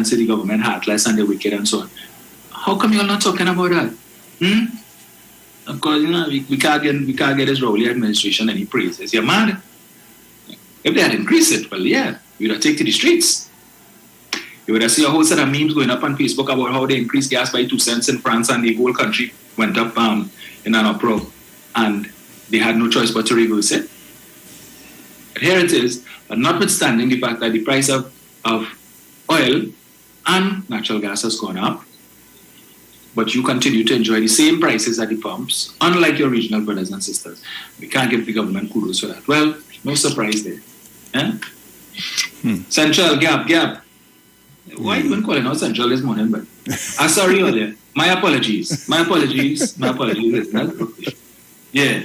and say the government heartless and they're wicked and so on. How come you're not talking about that? Of course, we can't get this Rowley administration any praises. You're mad. If they had increased it, well, yeah, we would have taken to the streets. You would have seen a whole set of memes going up on Facebook about how they increased gas by 2 cents in France and the whole country went up in an uproar. And they had no choice but to reverse it. But here it is, but notwithstanding the fact that the price of oil and natural gas has gone up, but you continue to enjoy the same prices at the pumps, unlike your regional brothers and sisters. We can't give the government kudos for that. Well, no surprise there. Central, gap. Why even calling out Central this morning? But sorry earlier. My apologies. Yeah.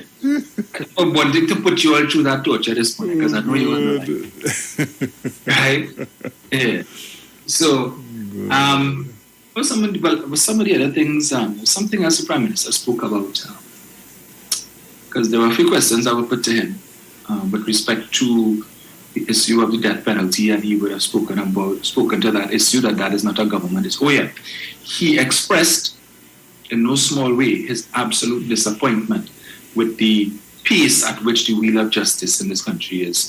I'm wanting to put you all through that torture this morning because I know you want to. Right? Yeah. So, some of the other things, something else the Prime Minister spoke about, because there were a few questions I would put to him with respect to the issue of the death penalty, and he would have spoken to that issue, that is not a government issue. Oh yeah, he expressed in no small way his absolute disappointment with the pace at which the wheel of justice in this country is.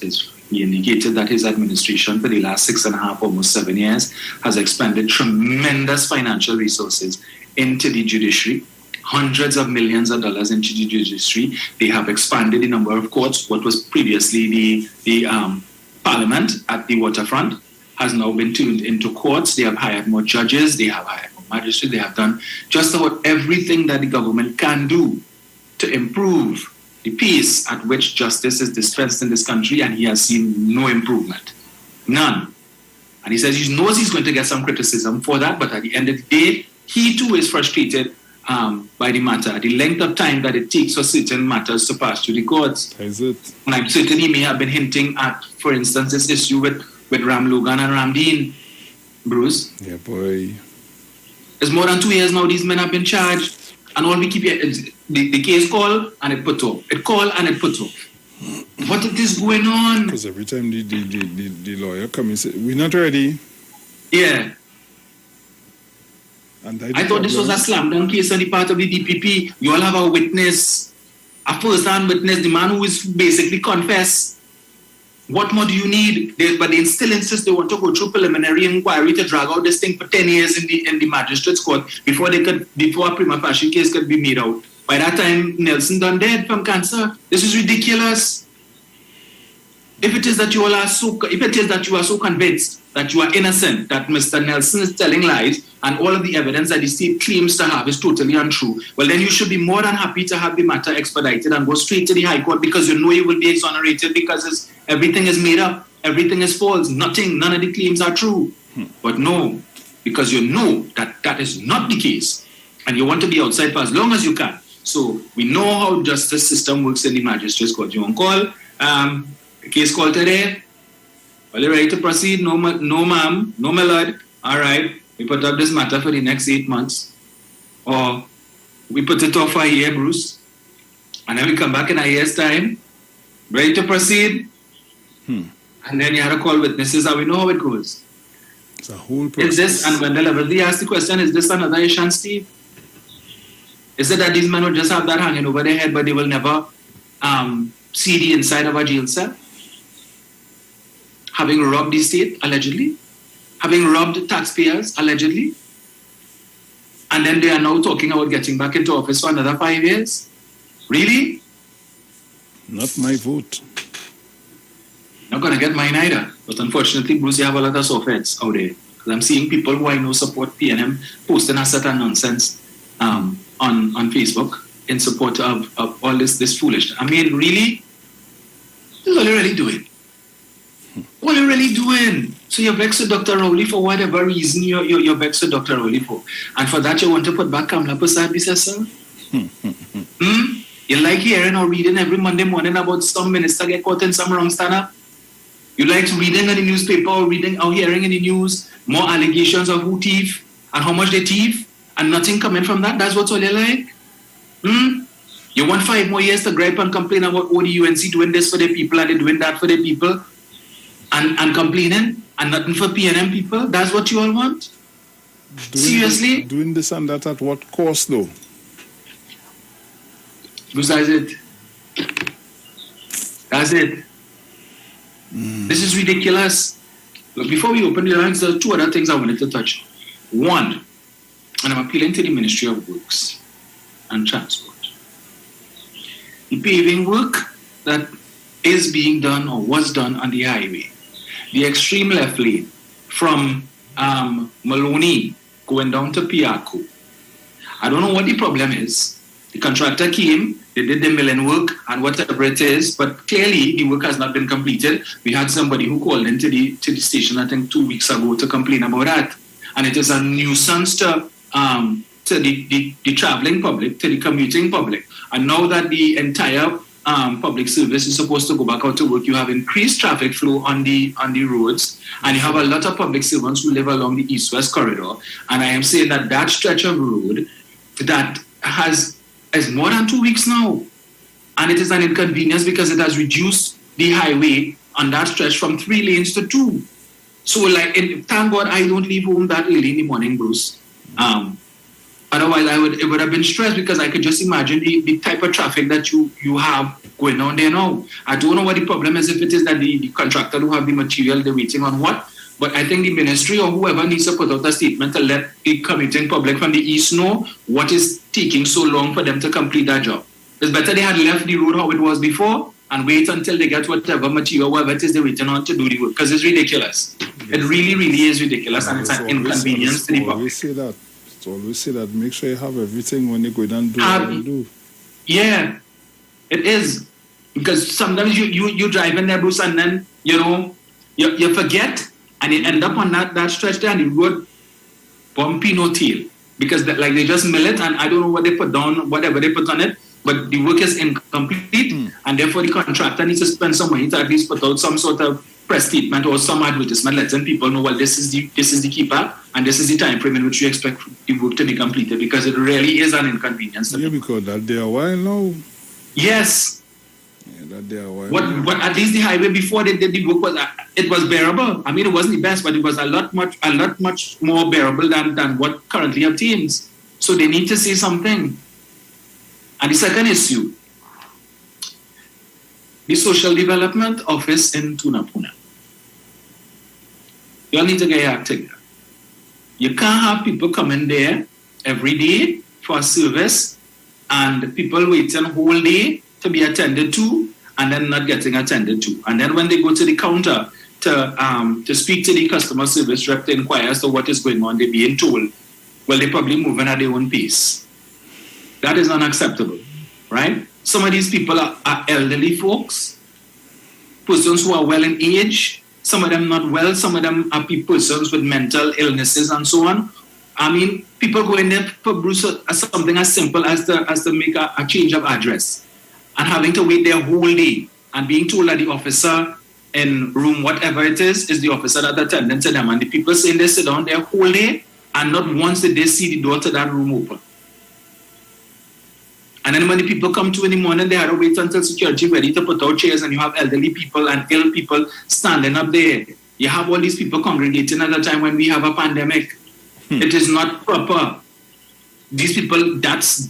He indicated that his administration for the last 6.5, almost 7 years, has expended tremendous financial resources into the judiciary, hundreds of millions of dollars into the judiciary. They have expanded the number of courts. What was previously the parliament at the waterfront has now been turned into courts. They have hired more judges. They have hired more magistrates. They have done just about everything that the government can do to improve the pace at which justice is dispensed in this country, and he has seen no improvement. None. And he says he knows he's going to get some criticism for that, but at the end of the day, he too is frustrated by the matter, the length of time that it takes for certain matters to pass through the courts. Is it? And I'm certain he may have been hinting at, for instance, this issue with Ram Logan and Ram Dean, Bruce. Yeah, boy. It's more than 2 years now these men have been charged, and all we keep here is the case call and it put off. It call and it put off. What is going on? Because every time the lawyer comes and says, we're not ready. Yeah. And I thought this was a slam dunk case on the part of the DPP. You all have a witness, a first-hand witness, the man who is basically confessed. What more do you need? But they still insist they want to go through preliminary inquiry to drag out this thing for 10 years in the magistrate's court before a prima facie case could be made out. By that time, Nelson done dead from cancer. This is ridiculous. If it is that you are so convinced that you are innocent, that Mr. Nelson is telling lies, and all of the evidence that the state claims to have is totally untrue, well, then you should be more than happy to have the matter expedited and go straight to the High Court, because you know you will be exonerated, because everything is made up, everything is false, none of the claims are true. But no, because you know that is not the case, and you want to be outside for as long as you can. So we know how justice system works in the magistrate's court. You want to call, case call today. Are you ready to proceed? No, ma'am. No, my lord. All right. We put up this matter for the next 8 months. Or we put it off for a year, Bruce. And then we come back in a year's time. Ready to proceed? And then you had to call witnesses, and we know how it goes. It's a whole process. Is this, and when the level they ask the question, is this another Ishan Steve? Is it that these men will just have that hanging over their head, but they will never see the inside of a jail cell? Having robbed the state, allegedly. Having robbed taxpayers, allegedly. And then they are now talking about getting back into office for another 5 years? Really? Not my vote. Not going to get mine either. But unfortunately, Bruce, you have a lot of soft heads out there. Because I'm seeing people who I know support PNM posting a certain nonsense on Facebook in support of all this foolishness. I mean, really? This is all you're really doing. What are you really doing? So you're vexed with Dr. Rowley for whatever reason you're vexed with Dr. Rowley for. And for that you want to put back Kamla Prasad Bisesa? You like hearing or reading every Monday morning about some minister get caught in some wrong stand-up? You like reading in the newspaper or reading or hearing in the news more allegations of who thief and how much they thief and nothing coming from that? That's what's all you like? You want 5 more years to gripe and complain about the UNC doing this for the people and they doing that for the people? And complaining and nothing for P&M people? That's what you all want? Seriously? Doing this and that at what cost, though? Besides it. That's it. This is ridiculous. Look, before we open the lines, there are two other things I wanted to touch. One, and I'm appealing to the Ministry of Works and Transport. The paving work that is being done or was done on the highway, the extreme left lane from Maloney going down to Piaco. I don't know what the problem is. The contractor came, they did the milling work and whatever it is, but clearly the work has not been completed. We had somebody who called into the station, I think 2 weeks ago, to complain about that. And it is a nuisance to the traveling public, to the commuting public. And now that the entire public service is supposed to go back out to work, you have increased traffic flow on the roads, and you have a lot of public servants who live along the east-west corridor. And I am saying that stretch of road that is more than 2 weeks now, and it is an inconvenience because it has reduced the highway on that stretch from 3 lanes to 2. So, thank God I don't leave home that early in the morning, Bruce. Otherwise, it would have been stressed because I could just imagine the type of traffic that you have going on there now. I don't know what the problem is, if it is that the contractor who have the material, they're waiting on what. But I think the ministry or whoever needs to put out a statement to let the commuting public from the east know what is taking so long for them to complete that job. It's better they had left the road how it was before and wait until they get whatever material, whatever it is they're waiting on to do the work. Because it's ridiculous. Yes. It really, really is ridiculous, and it's an inconvenience to the public. It's always say that. Make sure you have everything when you go down and do what you do. Yeah, it is. Because sometimes you drive in there, Bruce, and then, you forget, and you end up on that stretch there, and the road bumpy no tail. Because they just mill it, and I don't know what they put down, whatever they put on it, but the work is incomplete, and therefore the contractor needs to spend some money to at least put out some sort of press statement or some advertisement letting people know, well, this is the keeper, and this is the time frame in which you expect the work to be completed, because it really is an inconvenience. Yeah, because that day a while now. Yes. Yeah, that day a while. But at least the highway before they did the work was bearable. I mean, it wasn't the best, but it was a lot much more bearable than what currently obtains. So they need to say something. And the second issue, the Social Development Office in Tunapuna. You all need to get your act together. You can't have people coming there every day for a service and people waiting whole day to be attended to and then not getting attended to. And then when they go to the counter to speak to the customer service rep to inquire as to what is going on, they're being told, well, they're probably moving at their own pace. That is unacceptable, right? Some of these people are elderly folks, persons who are well in age, some of them not well, some of them are persons with mental illnesses and so on. I mean, people go in there for Bruce something as simple as to make a change of address and having to wait their whole day and being told that the officer in room whatever it is the officer that attended to them, and the people saying they sit down their whole day and not once did they see the door to that room open. And then when the people come to in the morning, they have to wait until security ready to put out chairs, and you have elderly people and ill people standing up there. You have all these people congregating at a time when we have a pandemic. It is not proper. These people, that's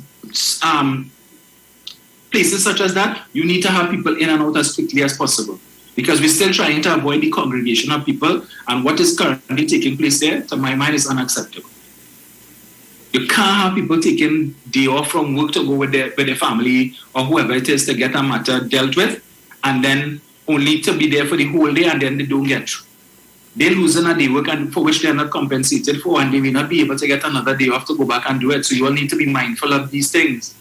places such as that, you need to have people in and out as quickly as possible, because we're still trying to avoid the congregation of people, and what is currently taking place there, to my mind, is unacceptable. You can't have people taking day off from work to go with their family or whoever it is to get a matter dealt with, and then only to be there for the whole day and then they don't get through. They're losing a day work and for which they're not compensated for, and they may not be able to get another day off to go back and do it. So you all need to be mindful of these things.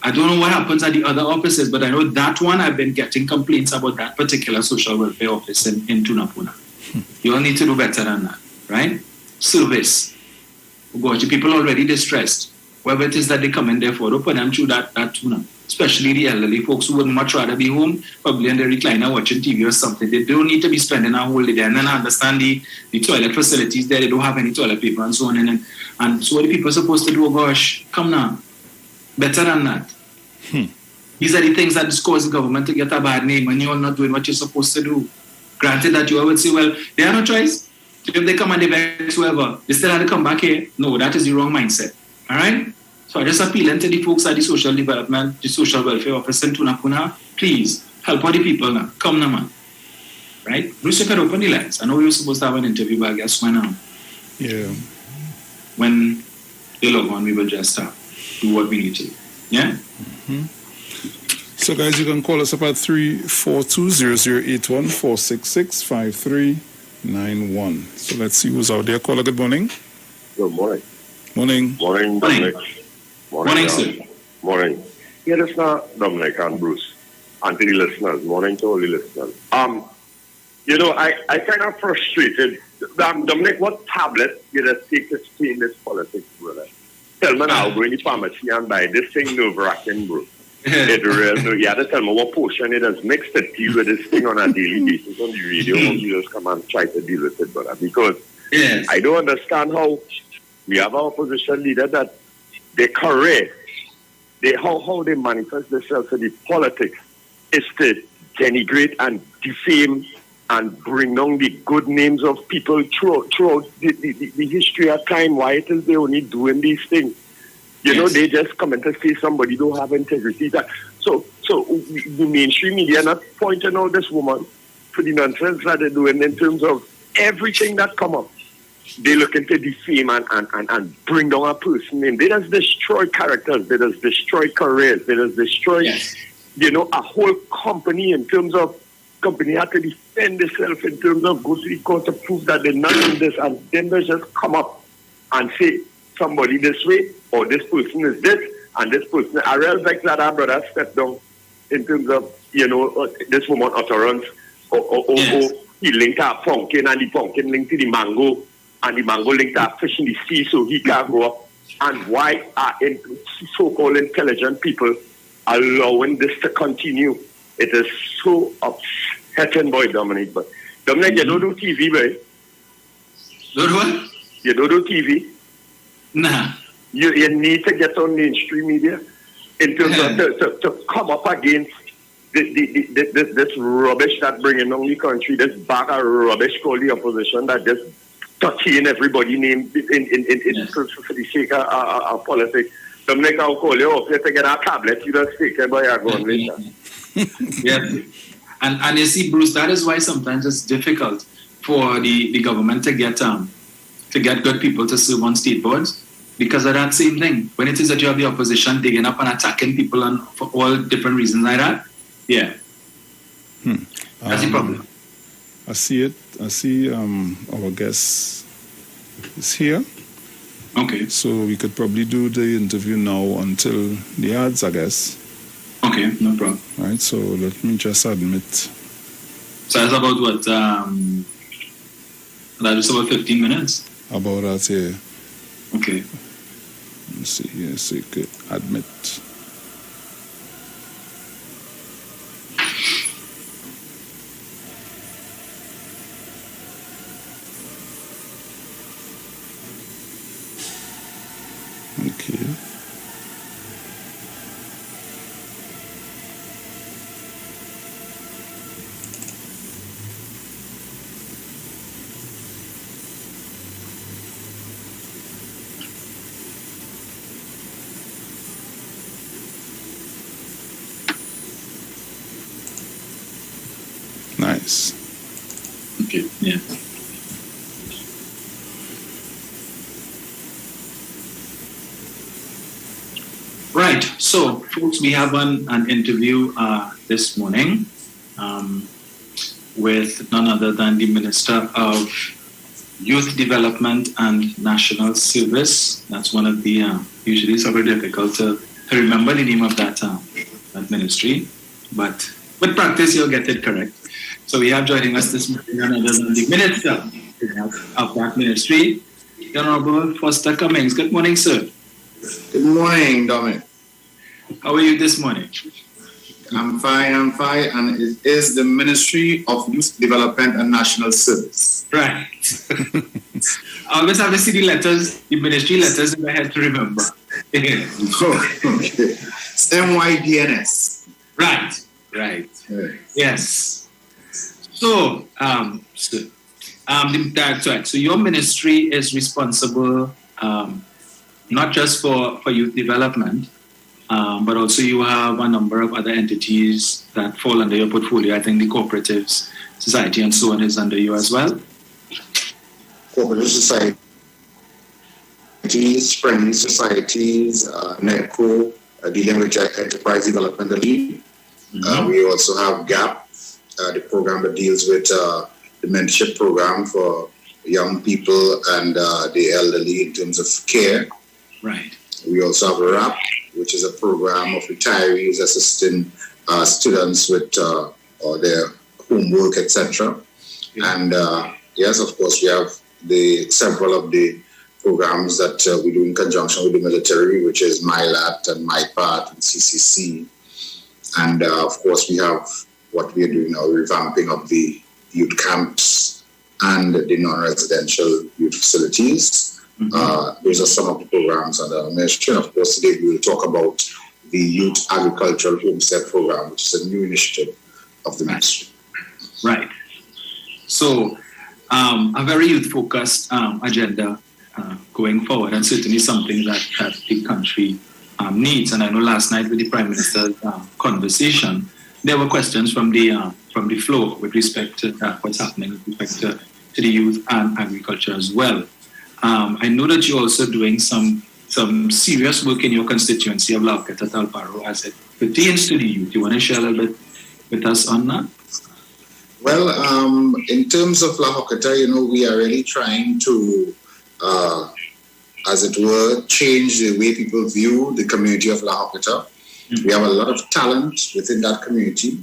I don't know what happens at the other offices, but I know that one I've been getting complaints about that particular social welfare office in Tunapuna. You all need to do better than that, right? Service. Gosh, the people already distressed. Whatever it is that they come in there for, don't put them through that tuna. Especially the elderly folks who would much rather be home, probably in the recliner watching TV or something. They don't need to be spending a whole day there. And then I understand the toilet facilities there, they don't have any toilet paper and so on. And so what are the people supposed to do? Oh gosh, come now. Better than that. These are the things that cause the government to get a bad name when you're not doing what you're supposed to do. Granted that you would say, well, they have no choice. If they come and they vex whoever, they still have to come back here. No, that is the wrong mindset. All right? So I just appealing to the folks at the social development, the social welfare office in Tunapuna, please help all the people now. Come now, man. Right? Bruce, you can open the lines. I know we were supposed to have an interview, but I guess why now? Yeah. When they log on, we will just do what we need to. Yeah? Mm-hmm. So, guys, you can call us up at 342-0081-466-5391. So let's see who's out there. Caller, good morning. Good morning. Morning. Morning, Dominic. Morning, sir. Morning. Yeah, this is Dominic and Bruce. And to the listeners. Morning to all the listeners. I kind of frustrated. Dominic, what tablet you just take to stay in this politics, brother? Tell me now, go in the pharmacy and buy this thing nerve-wracking, bro. It really, you have to tell me what portion it has mixed to deal with this thing on a daily basis on the radio. You just come and try to deal with it, brother. Because I don't understand how we have our opposition leader that their career, how they manifest themselves in the politics is to denigrate and defame and bring down the good names of people throughout the history of time. Why it is they only doing these things? You know, they just come and say somebody don't have integrity. So the mainstream media not pointing out this woman for the nonsense that they're doing in terms of everything that come up. They looking to defame and bring down a person name. They just destroy characters. They just destroy careers. They just destroy, a whole company in terms of company had to defend itself in terms of go to the court to prove that they're not in this, and then they just come up and say somebody this way or this person is this and this person. I realize like that our brother stepped down in terms of this woman utterance or he linked a pumpkin and the pumpkin linked to the mango and the mango linked to a fish in the sea so he can't go up. And why are so-called intelligent people allowing this to continue? It is so upsetting, boy, Dominic. But Dominic, you don't do TV, boy. Don't what? You don't do TV. Nah. You need to get on mainstream media in terms of to come up against this rubbish that bringing on the country, this bag of rubbish called the opposition that just touching everybody's name for the sake of politics. Dominic, I'll call you up to get a tablet. You just take it by your gun later. Yeah. And you see, Bruce, that is why sometimes it's difficult for the government to get good people to serve on state boards because of that same thing. When it is that you have the opposition digging up and attacking people and for all different reasons like that, that's the problem. I see it. I see our guest is here. Okay. So we could probably do the interview now until the ads, I guess. Okay, no problem. Right, so let me just admit. So that's about what? That is about 15 minutes? About that, yeah. Okay. Let me see here, so you could admit. Okay. Nice. Okay, yeah. Right, so folks, we have an interview this morning with none other than the Minister of Youth Development and National Service. That's one of the, usually it's very difficult to remember the name of that ministry, but with practice you'll get it correct. So we have joining us this morning none other than the Minister of that ministry, the Honorable Foster Cummings. Good morning, sir. Good morning, Dominic. How are you this morning? I'm fine, and it is the Ministry of Youth Development and National Service. Right. I always have to see the letters, the ministry letters in my head to remember. Okay. It's MYDNS. Right. Yes. Yes. So, so your ministry is responsible not just for youth development, but also you have a number of other entities that fall under your portfolio. I think the cooperatives, society, and so on is under you as well. Cooperative societies, friendly societies, NECO, dealing with enterprise development. Mm-hmm. We also have GAP, the program that deals with the mentorship program for young people and the elderly in terms of care. Right. We also have RAP, which is a program of retirees assisting students with their homework, etc. Yeah. And yes, of course, we have several of the programs that we do in conjunction with the military, which is MILAT and MIPAT and CCC. And of course, we have what we are doing now, revamping of the youth camps and the non-residential youth facilities. Mm-hmm. Those are some of the programs under our ministry. And of course, today we will talk about the Youth Agricultural Homestead Program, which is a new initiative of the ministry. Right. So, a very youth-focused agenda going forward, and certainly something that the country needs. And I know last night with the Prime Minister's conversation, there were questions from the floor with respect to what's happening with respect to the youth and agriculture as well. I know that you're also doing some serious work in your constituency of La Joqueta Talparo as it pertains to the youth. You want to share a little bit with us on that? Well, in terms of La Joqueta, we are really trying to, as it were, change the way people view the community of La Joqueta. Mm-hmm. We have a lot of talent within that community.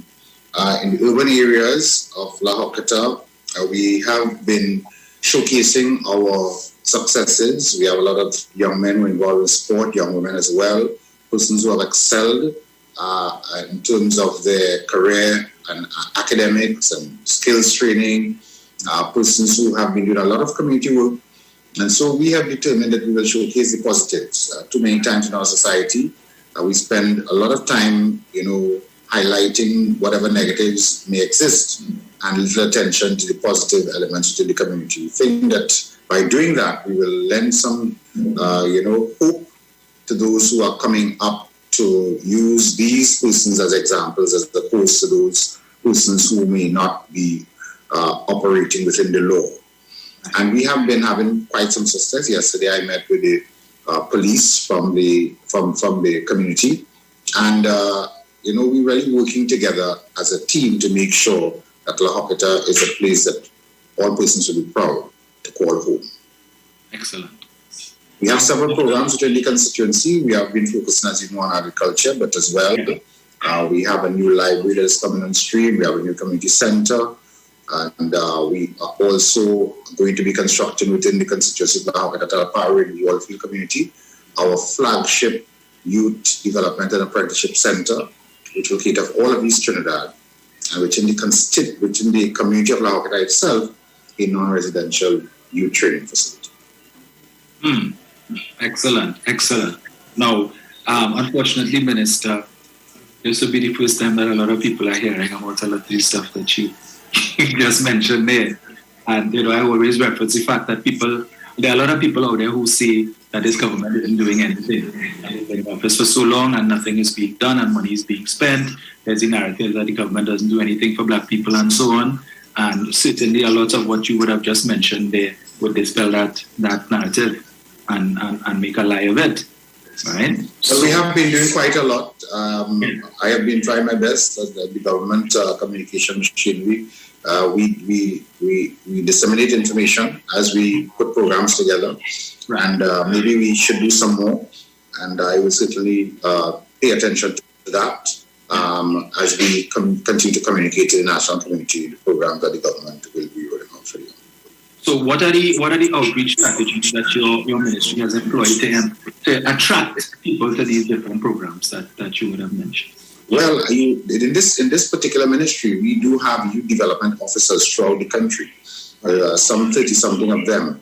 In the urban areas of La Joqueta, we have been showcasing our successes. We have a lot of young men who are involved in sport, young women as well, persons who have excelled in terms of their career and academics and skills training, persons who have been doing a lot of community work. And so we have determined that we will showcase the positives. Too many times in our society, we spend a lot of time, highlighting whatever negatives may exist and little attention to the positive elements within the community. We think that by doing that, we will lend some, hope to those who are coming up to use these persons as examples as opposed to those persons who may not be operating within the law. And we have been having quite some success. Yesterday, I met with the police from the community, and we're really working together as a team to make sure that La Joqueta is a place that all persons should be proud to call home. Excellent. We have several programs within the constituency. We have been focusing, as you know, on agriculture, but as well, we have a new library that is coming on stream. We have a new community center, and we are also going to be constructing within the constituency of La Joqueta Talparo in the Wallfield community our flagship youth development and apprenticeship center, which will cater for all of East Trinidad, and within the community of La Joqueta itself, a non-residential youth training facility. Excellent. Now, unfortunately, Minister, this will be the first time that a lot of people are hearing about a lot of this stuff that you just mentioned there. And, I always reference the fact that there are a lot of people out there who say that this government isn't doing anything. They've been in office for so long and nothing is being done and money is being spent. There's the narrative that the government doesn't do anything for Black people and so on. And certainly a lot of what you would have just mentioned there would dispel that narrative and make a lie of it. Right? So we have been doing quite a lot. I have been trying my best as the government communication machinery. We disseminate information as we put programs together, and maybe we should do some more. And I will certainly pay attention to that as we continue to communicate to the national community the programs that the government will be rolling out for you. So what are the outreach strategies that your ministry has employed to attract people to these different programs that you would have mentioned? Well, in this particular ministry, we do have youth development officers throughout the country, some 30-something of them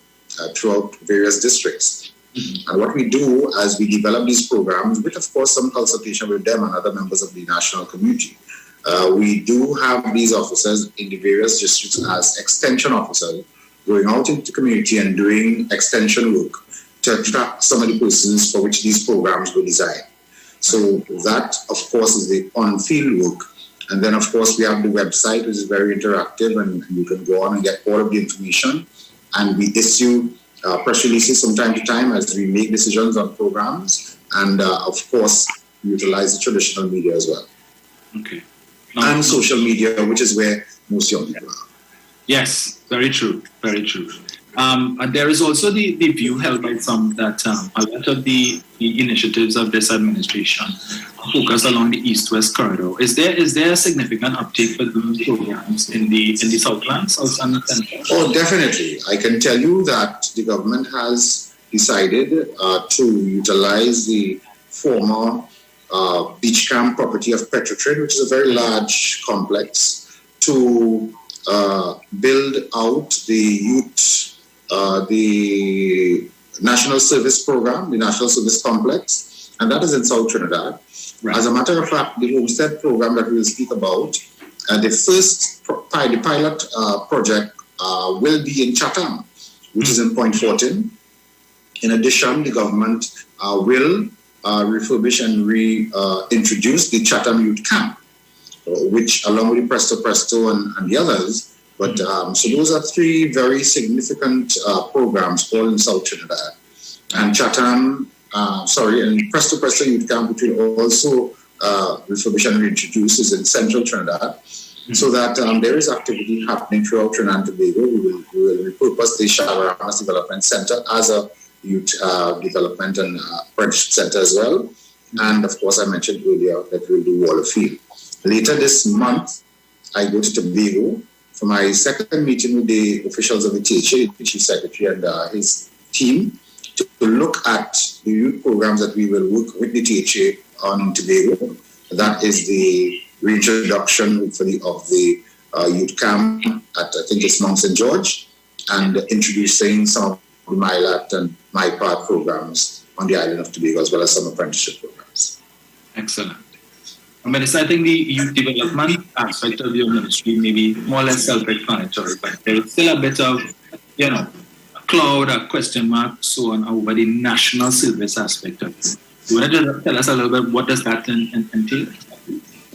throughout various districts. Mm-hmm. And what we do as we develop these programs, with of course some consultation with them and other members of the national community, We do have these officers in the various districts as extension officers going out into the community and doing extension work to attract some of the persons for which these programs were designed. So that, of course, is the on-field work. And then, of course, we have the website, which is very interactive, and you can go on and get all of the information. And we issue press releases from time to time as we make decisions on programs, and, of course, utilize the traditional media as well. Okay. And social media, which is where most young people are. Yes, very true, very true. And there is also the view held by some that a lot of the initiatives of this administration focus along the east-west corridor. Is there a significant uptake for these programs in the Southlands, South and Central? Oh, definitely. I can tell you that the government has decided to utilize the former beach camp property of Petrotrin, which is a very large complex, to build out the youth, the National Service Program, the National Service Complex, and that is in South Trinidad. Right. As a matter of fact, the Homestead Program that we will speak about, the first pilot project will be in Chatham, which is in Point Fortin. In addition, the government will refurbish and reintroduce the Chatham Youth Camp, which along with the Presto and the others. But so those are three very significant programs all in South Trinidad. And Chatham, and Presto Youth Camp, which will also refurbish and reintroduce, is in Central Trinidad. So that there is activity happening throughout Trinidad and Tobago. We will repurpose the Shabaramas Development Center as a youth development and apprenticeship center as well. And of course, I mentioned earlier that we'll do Waller Field. Later this month, I go to Tobago for my second meeting with the officials of the THA, the Chief Secretary and his team, to look at the youth programs that we will work with the THA on in Tobago. That is the reintroduction of the youth camp at, I think it's Mount St. George, and introducing some of the MyLat and MyPart programs on the island of Tobago, as well as some apprenticeship programs. Excellent. I mean, I think the youth development aspect of your ministry may be more or less self-explanatory, but there is still a bit of, a cloud, a question mark, so on, over the national service aspect of it. You want to tell us a little bit, what does that entail?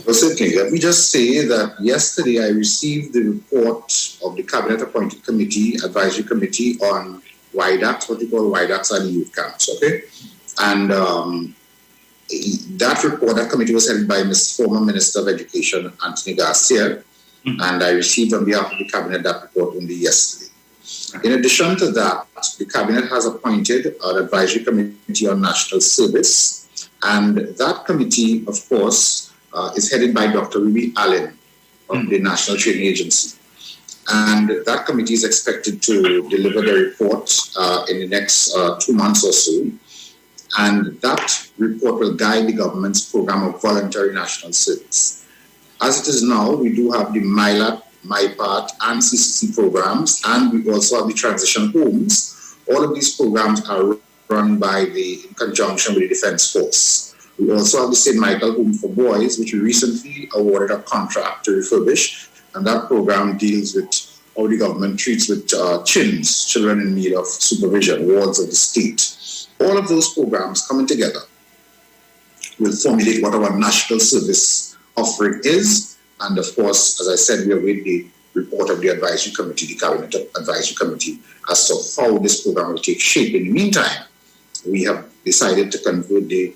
Well, certainly. Let me just say that yesterday I received the report of the Cabinet-appointed committee, advisory committee on WIDACs, what we call WIDACs and youth camps, okay? And that report, that committee was headed by former Minister of Education, Anthony Garcia, and I received on behalf of the Cabinet that report only yesterday. In addition to that, the Cabinet has appointed an advisory committee on national service, and that committee, of course, is headed by Dr. Ruby Allen of the National Training Agency. And that committee is expected to deliver the report in the next 2 months or so. And that report will guide the government's program of voluntary national service. As it is now, we do have the MyLat, MyPart, and CCC programs, and we also have the transition homes. All of these programs are run in conjunction with the Defence Force. We also have the St. Michael Home for Boys, which we recently awarded a contract to refurbish, and that program deals with how the government treats with CHINs, children in need of supervision, wards of the state. All of those programs coming together will formulate what our national service offering is. And of course, as I said, we await the report of the advisory committee, the Cabinet Advisory Committee, as to how this program will take shape. In the meantime, we have decided to convert the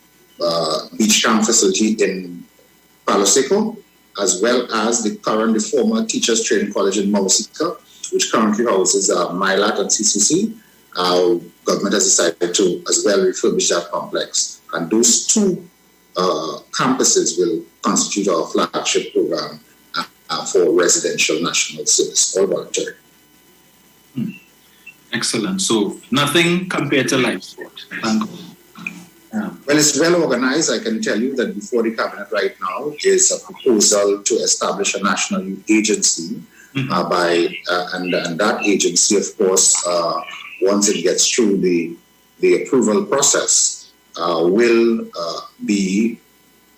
beach camp facility in Palo Seco, as well as the former Teachers Training College in Mausika, which currently houses MyLat and CCC. Government has decided to as well refurbish that complex. And those two campuses will constitute our flagship program for residential national service, all voluntary. Excellent. So nothing compared to life sport. Thank you. Well, it's well organized. I can tell you that before the Cabinet right now is a proposal to establish a national youth agency and that agency, of course, once it gets through the approval process, will be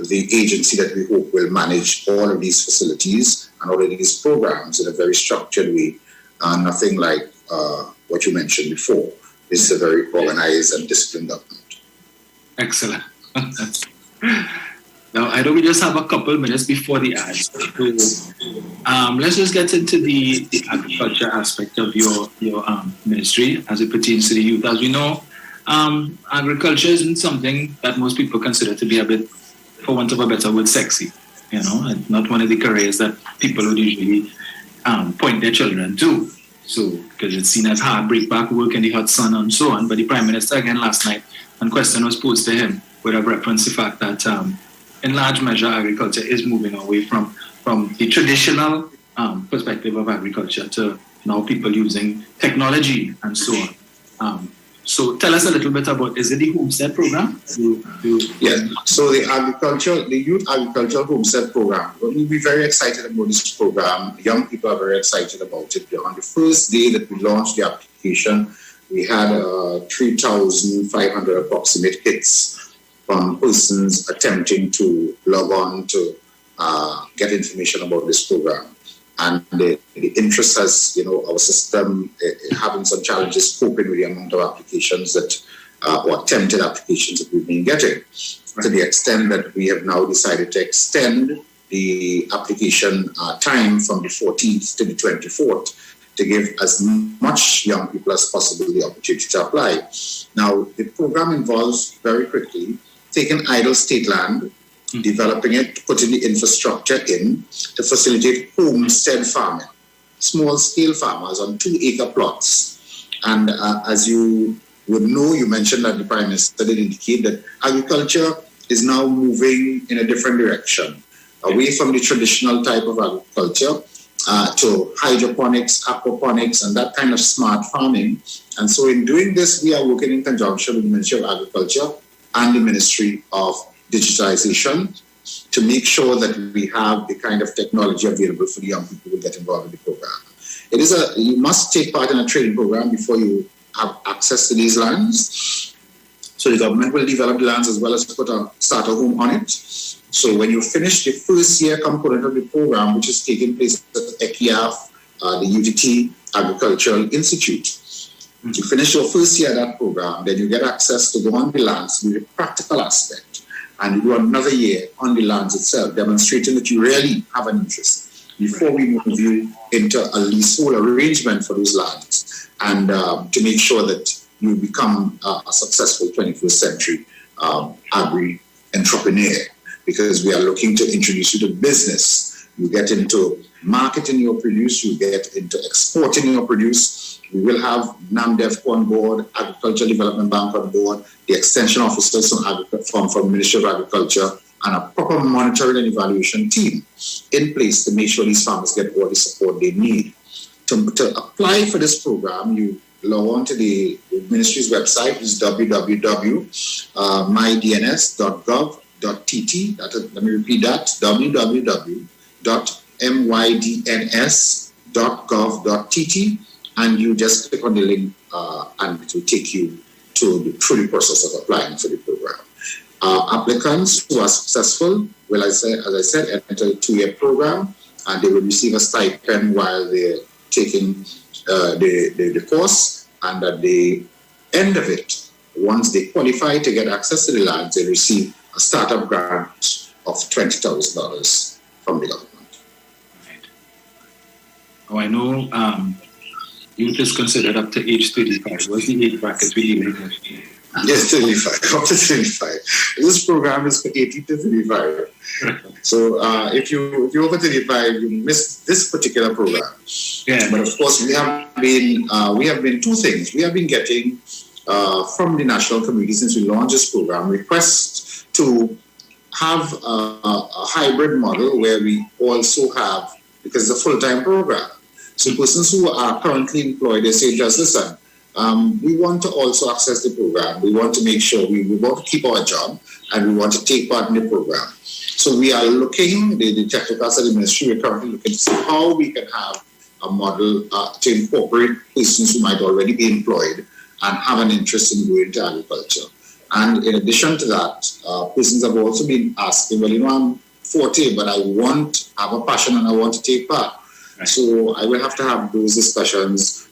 the agency that we hope will manage all of these facilities and all of these programs in a very structured way, nothing like what you mentioned before. This is a very organized and disciplined government. Excellent. Now, I know we just have a couple minutes before the ads. So, let's just get into the agriculture aspect of your ministry as it pertains to the youth. As we know, agriculture isn't something that most people consider to be a bit, for want of a better word, sexy. You know, and not one of the careers that people would usually point their children to. So, because it's seen as hard, break-back work in the hot sun and so on. But the Prime Minister, again, last night, and question was posed to him with a reference to the fact that in large measure, agriculture is moving away from the traditional perspective of agriculture to now people using technology and so on. So tell us a little bit about, is it the Homestead program? Yeah, so the Youth Agricultural Homestead program, we'll be very excited about this program. Young people are very excited about it. On the first day that we launched the application, we had 3,500 approximate hits from persons attempting to log on to get information about this program. And the interest has, our system having some challenges coping with the amount of applications that, or attempted applications that we've been getting, to the extent that we have now decided to extend the application time from the 14th to the 24th to give as much young people as possible the opportunity to apply. Now, the program involves very quickly taking idle state land, developing it, putting the infrastructure in to facilitate homestead farming, small-scale farmers on 2-acre plots. And as you would know, you mentioned that the Prime Minister did indicate that agriculture is now moving in a different direction, away from the traditional type of agriculture to hydroponics, aquaponics, and that kind of smart farming. And so in doing this, we are working in conjunction with the Ministry of Agriculture and the Ministry of Digitization to make sure that we have the kind of technology available for the young people who get involved in the program. You must take part in a training program before you have access to these lands. So the government will develop the lands as well as put a starter home on it. So when you finish the first year component of the program, which is taking place at ECIAF, the UTT Agricultural Institute, you finish your first year of that program, then you get access to go on the lands with the practical aspect, and you do another year on the lands itself, demonstrating that you really have an interest before we move you into a leasehold arrangement for those lands, and to make sure that you become a successful 21st century agri-entrepreneur, because we are looking to introduce you to business. You get into marketing your produce, you get into exporting your produce. We will have NAMDEF on board, Agricultural Development Bank on board, the extension officers from the Ministry of Agriculture, and a proper monitoring and evaluation team in place to make sure these farmers get all the support they need. To apply for this program, you log on to the ministry's website, which is www.mydns.gov.tt. Let me repeat that, www.mydns.gov.tt. And you just click on the link and it will take you through the process of applying for the program. Applicants who are successful will, as I said, enter a 2-year program, and they will receive a stipend while they're taking the course. And at the end of it, once they qualify to get access to the lands, they receive a startup grant of $20,000 from the government. Right. Oh, I know youth is considered up to age 35. What's the age bracket we dealing with? Yes, 35, up to 35. This program is for 18 to 35. So if you're over 35, you miss this particular program. Yeah. But of course, we have been two things. We have been getting from the national community since we launched this program requests to have a hybrid model where we also have, because it's a full-time program. So persons who are currently employed, they say, just listen, we want to also access the program. We want to make sure we want to keep our job and we want to take part in the program. So we are looking, the technical side of the ministry, we're currently looking to see how we can have a model to incorporate persons who might already be employed and have an interest in going to agriculture. And in addition to that, persons have also been asking, well, I'm 40, but I have a passion and I want to take part. Right. So I will have to have those discussions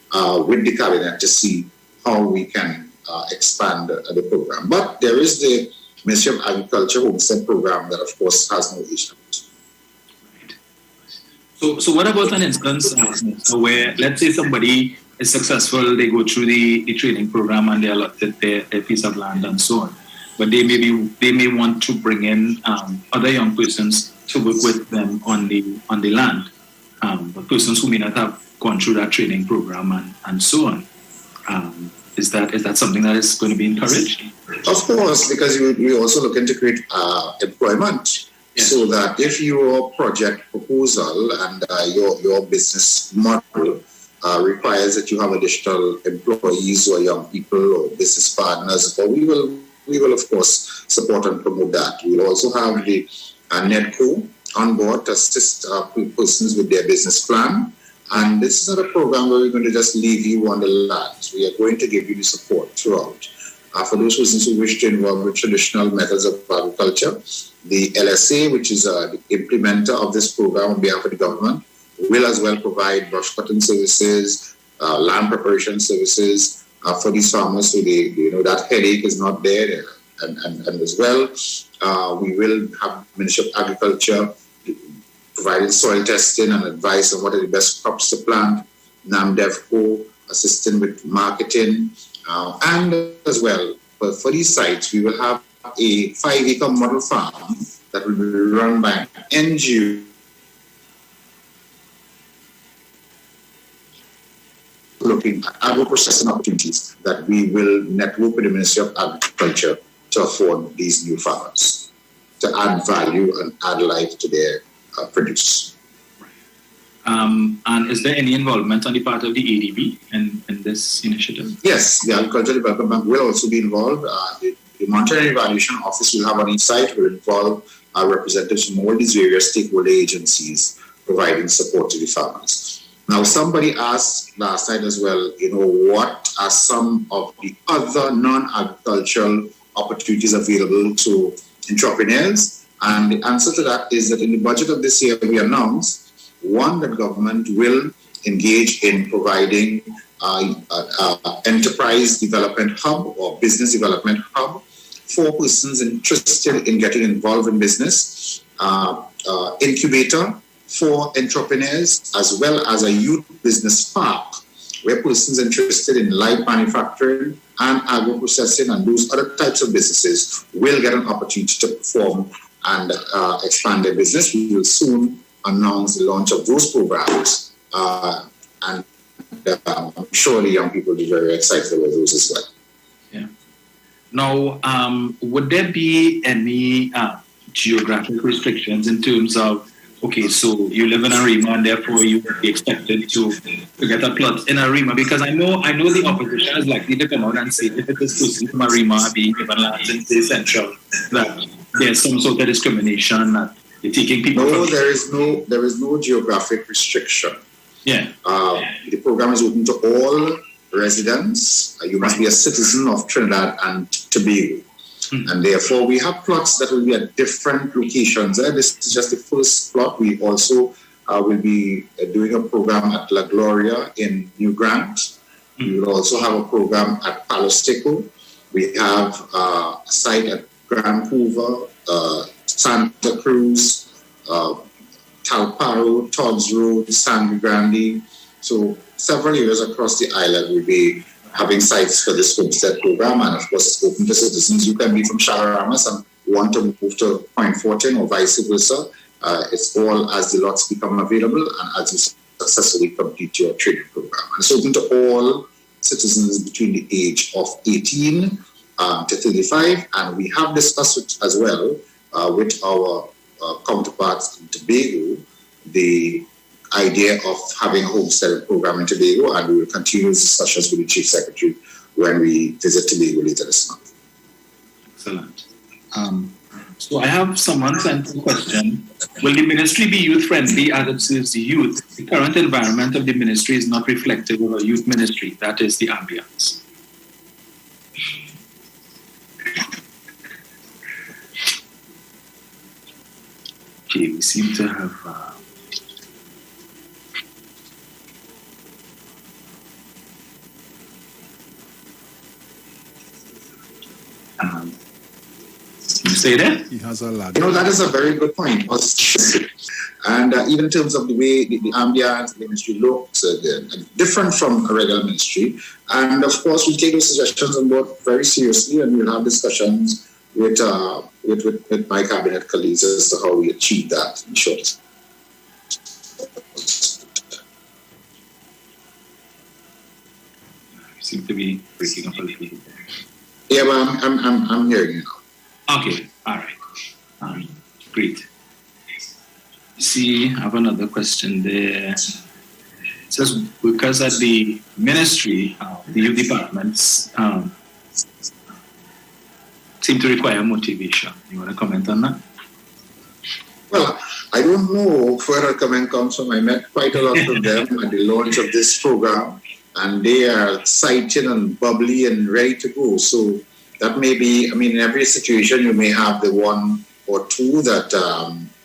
with the cabinet to see how we can expand the program. But there is the Ministry of Agriculture Homestead program that, of course, has no age limit. Right. So what about an instance where, let's say somebody is successful, they go through the training program and they allotted their piece of land and so on, but they may want to bring in other young persons to work with them on the land, but persons who may not have gone through that training program and so on. Is that something that is going to be encouraged? Of course, because we also looking to create employment. Yes. So that if your project proposal and your business model requires that you have additional employees or young people or business partners, but we will of course support and promote that. We will also have the NEDCO on board to assist persons with their business plan. And this is not a program where we're going to just leave you on the land. We are going to give you the support throughout. For those persons who wish to involve with traditional methods of agriculture, the LSA, which is the implementer of this program on behalf of the government, will as well provide brush cutting services, land preparation services for these farmers, so that headache is not there. And as well, we will have Ministry of Agriculture providing soil testing and advice on what are the best crops to plant, NAMDEVCO assisting with marketing, and as well, for these sites, we will have a 5-acre model farm that will be run by an NGO looking at agro-processing opportunities that we will network with the Ministry of Agriculture to afford these new farmers, to add value and add life to their produce. And is there any involvement on the part of the ADB in this initiative? Yes, the Agricultural Development Bank will also be involved. The Monetary Evaluation Office will have on each site, will involve representatives from all these various stakeholder agencies providing support to the farmers. Now, somebody asked last night as well, what are some of the other non-agricultural opportunities available to entrepreneurs? And the answer to that is that in the budget of this year, we announced, one, that government will engage in providing enterprise development hub or business development hub for persons interested in getting involved in business, incubator for entrepreneurs, as well as a youth business park where persons interested in light manufacturing and agro-processing and those other types of businesses will get an opportunity to perform and expand their business. We will soon announce the launch of those programs, and I'm sure the young people will be very excited about those as well. Yeah. Now, would there be any geographic restrictions in terms of, okay, so you live in Arima and therefore you would be expected to get a plot in Arima? Because I know the opposition is likely to come out and say if it is person from Arima being given lands in the central, that there's some sort of discrimination that you're taking people. No, there is no geographic restriction. Yeah. The program is open to all residents. You must be a citizen of Trinidad and Tobago. And therefore, we have plots that will be at different locations. This is just the first plot. We also will be doing a program at La Gloria in New Grant. We will also have a program at Palostico. We have a site at Grand Hoover, Santa Cruz, Talparo, Todd's Road, San Grande. So several areas across the island will be having sites for this homestead program, and of course it's open to citizens. You can be from Chagaramas and want to move to Point Fortin or vice versa. It's all as the lots become available and as you successfully complete your training program. And it's open to all citizens between the age of 18 to 35, and we have discussed as well with our counterparts in Tobago the idea of having a homestead program in Tobago, and we will continue these discussions with the Chief Secretary when we visit Tobago later this month. Excellent. So I have someone sent a question. Will the ministry be youth-friendly as it serves the youth? The current environment of the ministry is not reflective of a youth ministry. That is the ambience. Okay, we seem to have... you say that? He has a lag. That is a very good point. And even in terms of the way the ambience, the ministry looks, different from a regular ministry. And of course, we take those suggestions on board very seriously, and we'll have discussions with my cabinet colleagues as to how we achieve that in short. You seem to be breaking up a little bit. Yeah, well, I'm hearing you now. Okay, all right. Great. See, I have another question there. It says, because at the ministry, the youth departments seem to require motivation. You want to comment on that? Well, I don't know where a comment comes from. I met quite a lot of them at the launch of this program, and they are excited and bubbly and ready to go. So that may be, in every situation you may have the one or two that,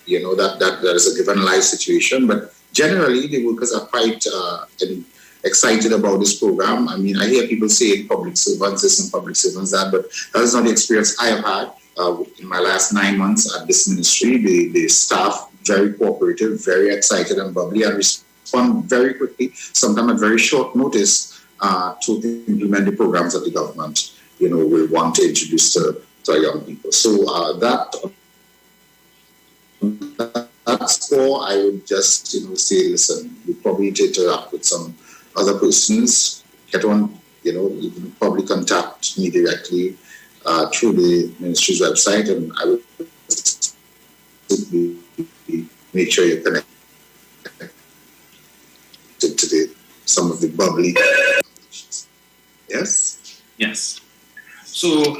that is a given life situation. But generally, the workers are quite excited about this program. I hear people say public servants this and public servants that, but that is not the experience I have had in my last 9 months at this ministry. The staff, very cooperative, very excited and bubbly, and respond very quickly, sometimes at very short notice, to implement the programs that the government will want to introduce to our young people. So that's all. I would just say, listen, we probably need to interact with some other persons. Get on, you can probably contact me directly through the ministry's website, and I will make sure you connect to some of the bubbly. Yes. Yes. So,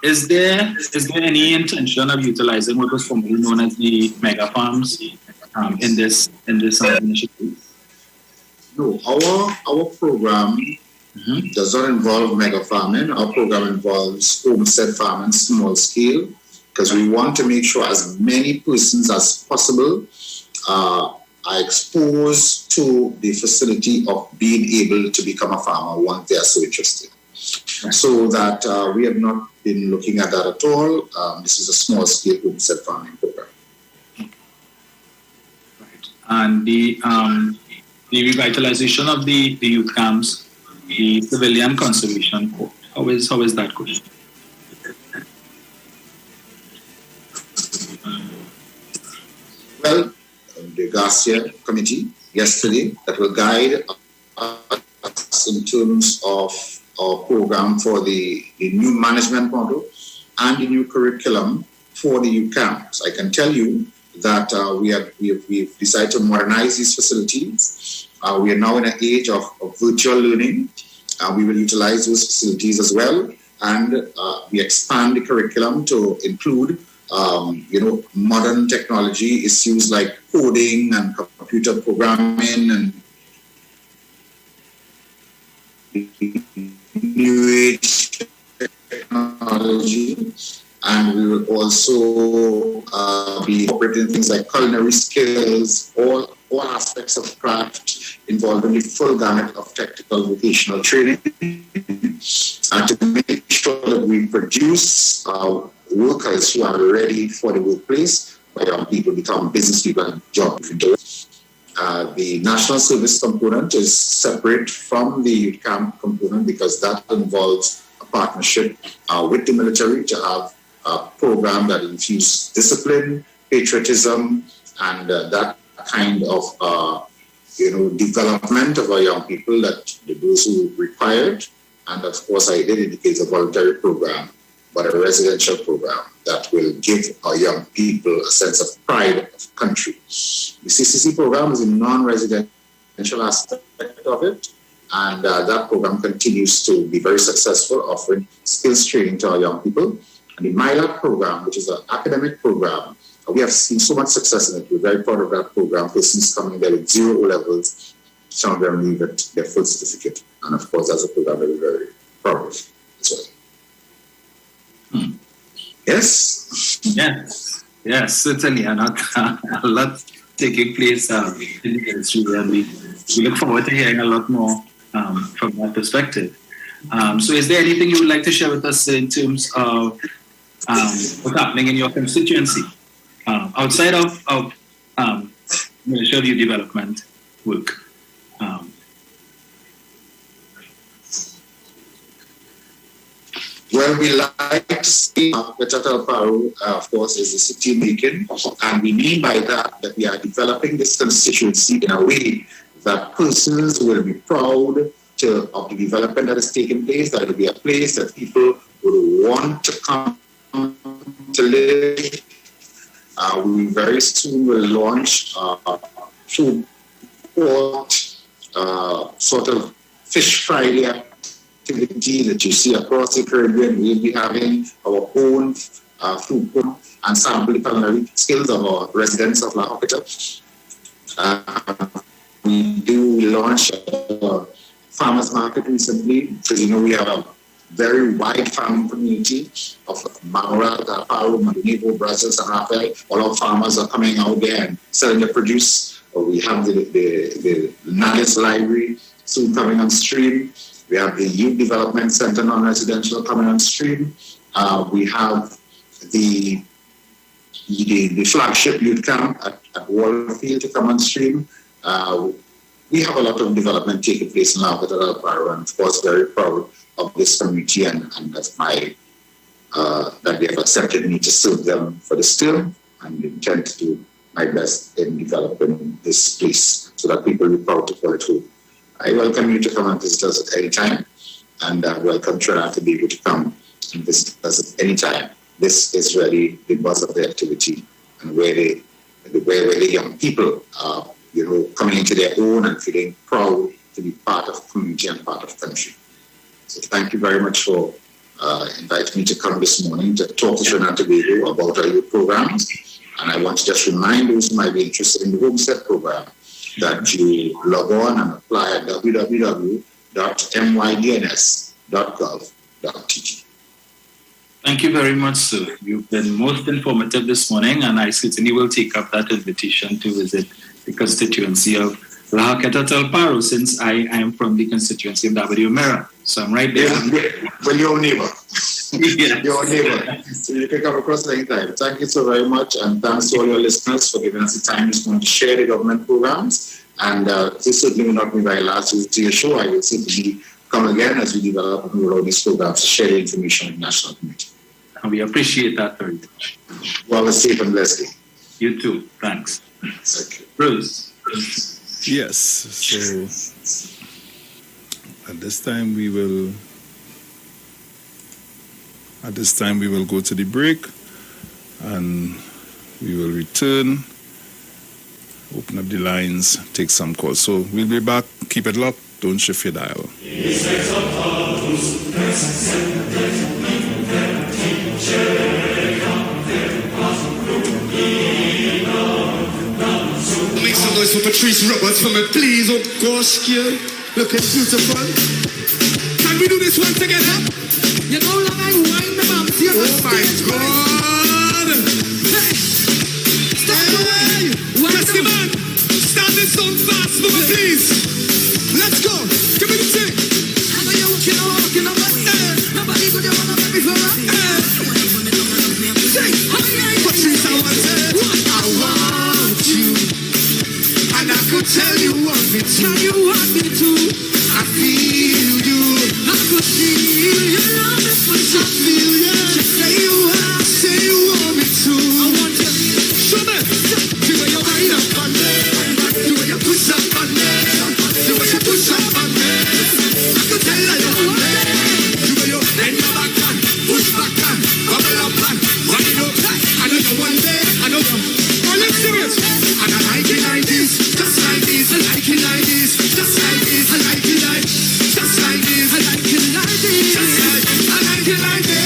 is there any intention of utilizing what was formerly known as the mega farms in this initiative? No, our program does not involve mega farming. Our program involves homestead farming, small scale, because we want to make sure as many persons as possible are exposed to the facility of being able to become a farmer once they are so interested. So that we have not been looking at that at all. This is a small scale homestead farming program. Right. And the revitalization of the youth camps, the civilian conservation corps, how is that going? Well, the Garcia committee yesterday that will guide us in terms of our program for the new management model and the new curriculum for the youth camps. I can tell you that we've decided to modernize these facilities. We are now in an age of virtual learning. We will utilize those facilities as well, and we expand the curriculum to include modern technology issues like coding and computer programming and new age technology, and we will also be incorporating things like culinary skills, all aspects of craft involving the full gamut of technical vocational training, and to make sure that we produce workers who are ready for the workplace, where young people become business people and job creators. The national service component is separate from the youth camp component because that involves a partnership with the military to have a program that infuses discipline, patriotism, and that kind of development of our young people, that those who require it. And of course, I did indicate a voluntary program, but a residential program that will give our young people a sense of pride of country. The CCC program is a non-residential aspect of it, and that program continues to be very successful, offering skills training to our young people. And the MyLab program, which is an academic program, we have seen so much success in it. We're very proud of that program. Persons coming there with 0 O-levels, some of them leave it their full certificate. And of course, that's a program that we're very proud of as well. Yes? Yes. Yes, certainly, and a lot taking place in the industry, and we look forward to hearing a lot more from that perspective. So, is there anything you would like to share with us in terms of what's happening in your constituency outside of Ministry of Youth Development work? Well, we like to see Al Paro, of course, is a city making, and we mean by that we are developing this constituency in a way that persons will be proud of the development that is taking place, that it will be a place that people will want to come to live. We very soon will launch food court, sort of Fish Friday activity that you see across the Caribbean. We'll be having our own food court and sample the culinary skills of our residents of La Hocata. We launched a farmers market recently, because we have a very wide farming community of Mangora, Paro, Mandinebo, Brazos, and Rafael. All our farmers are coming out there and selling their produce. We have the Nales Library soon coming on stream. We have the Youth Development Center, non-residential, coming on stream. We have the flagship youth camp at Wallfield to come on stream. We have a lot of development taking place in La Hocata del Paro, and of course very proud of this community and that's that they have accepted me to serve them for this term, and intend to do my best in developing this place so that people will be proud to call it home. I welcome you to come and visit us at any time, and welcome Trinidad to be able to come and visit us at any time. This is really the buzz of the activity, and where the young people are, coming into their own and feeling proud to be part of community and part of country. So thank you very much for inviting me to come this morning to talk to Trinidad and Tobago about our youth programs. And I want to just remind those who might be interested in the Homestead program that you log on and apply at www.mydns.gov.tg. Thank you very much, sir. You've been most informative this morning, and I certainly will take up that invitation to visit the constituency of La Hocata del Paro, since I am from the constituency of IWER. So I'm right there. Yeah, well, you're a neighbor. Yes. You're a neighbor. So you can come across anytime. Thank you so very much, and thanks to all your listeners for giving us the time this morning to share the government programs. And this certainly will not be my last visit to your show. I will certainly come again as we develop and roll out these programs to share the information with the national community. And we appreciate that very much. Well, safe and blessed day. You too. Thanks. Thank you. Bruce. Yes. So at this time we will go to the break, and we will return, open up the lines, take some calls. So we'll be back. Keep it locked. Don't shift your dial. Make some noise for Patrice Roberts for me, please. Oh gosh, yeah. Looking beautiful. Can we do this one together? You know, like I wind the bumps here. Oh my God. Hey. Stop away. Testy man. Start this song fast for me, please. Let's go. Give me the thing. I know you're walking on my head. Nobody could ever make me feel like that. Patrice, I want it. I want you. And I could tell you want me to. You want me to. I feel you. I could feel your love is for sure. I feel you. Just say you want me to. I want you. Show me. The way you wind up on me. The way you push up on me. The way you push up on me. I could tell you want me. The way you bend your back and push back and bubble up and wind it up. I know you one day. I know you. Oh, let's sing it. And I like it like this. Just like this. I like it like this. Just like this. I like it like. Just like this. I like it like this. Just like. I like it like this.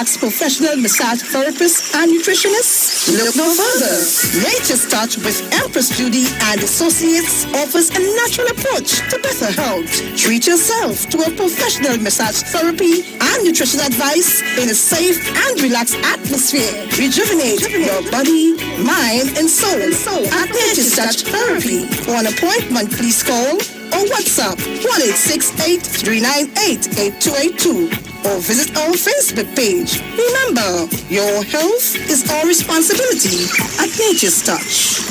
relax professional massage therapists and nutritionists? Look no further. Nature's Touch with Empress Judy and Associates offers a natural approach to better health. Treat yourself to a professional massage therapy and nutrition advice in a safe and relaxed atmosphere. Rejuvenate your body, mind, and soul at Nature's Touch Therapy. For an appointment, please call or WhatsApp 1-868-398-8282 or visit our Facebook page. Remember, your health is our responsibility at Nature's Touch.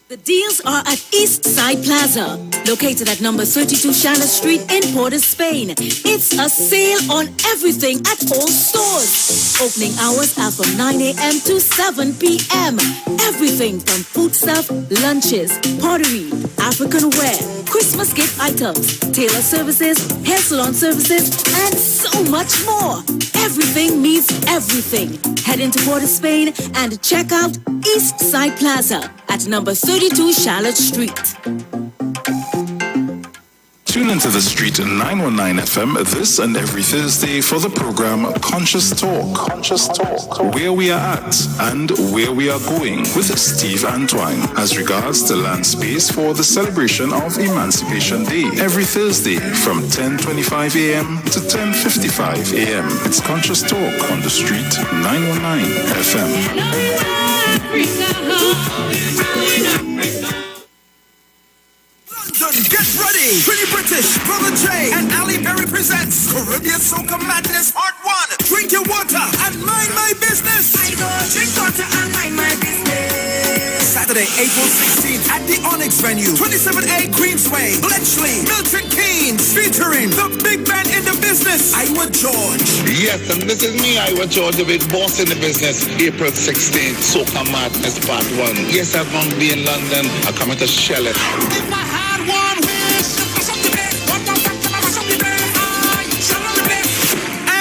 The deals are at East Side Plaza, located at number 32 Charlotte Street in Port of Spain. It's a sale on everything at all stores. Opening hours are from 9 a.m. to 7 p.m. Everything from food stuff, lunches, pottery, African wear, Christmas gift items, tailor services, hair salon services, and so much more. Everything means everything. Head into Port of Spain and check out East Side Plaza at number 32 Charlotte Street. Tune into the Street 919 FM this and every Thursday for the program Conscious Talk. Where we are at and where we are going with Steve Antoine as regards to land space for the celebration of Emancipation Day. Every Thursday from 10:25 a.m. to 10:55 a.m. It's Conscious Talk on the Street 919 FM. London, get ready! Pretty British, Brother J, and Ali Berry presents Caribbean Soca Madness Part 1. Drink your water and mind my business. I go drink water and mind my business. Saturday, April 16th at the Onyx venue, 27A Queensway, Bletchley, Milton Keynes, featuring the big man in the business, IWER George. Yes, and this is me, IWER George, the big boss in the business. April 16th, Soca Madness Part 1. Yes, I'm going to be in London. I'm coming to shell it. If I had one wish, mash up the bed. One more time, mash up the bed. Shell on the bed.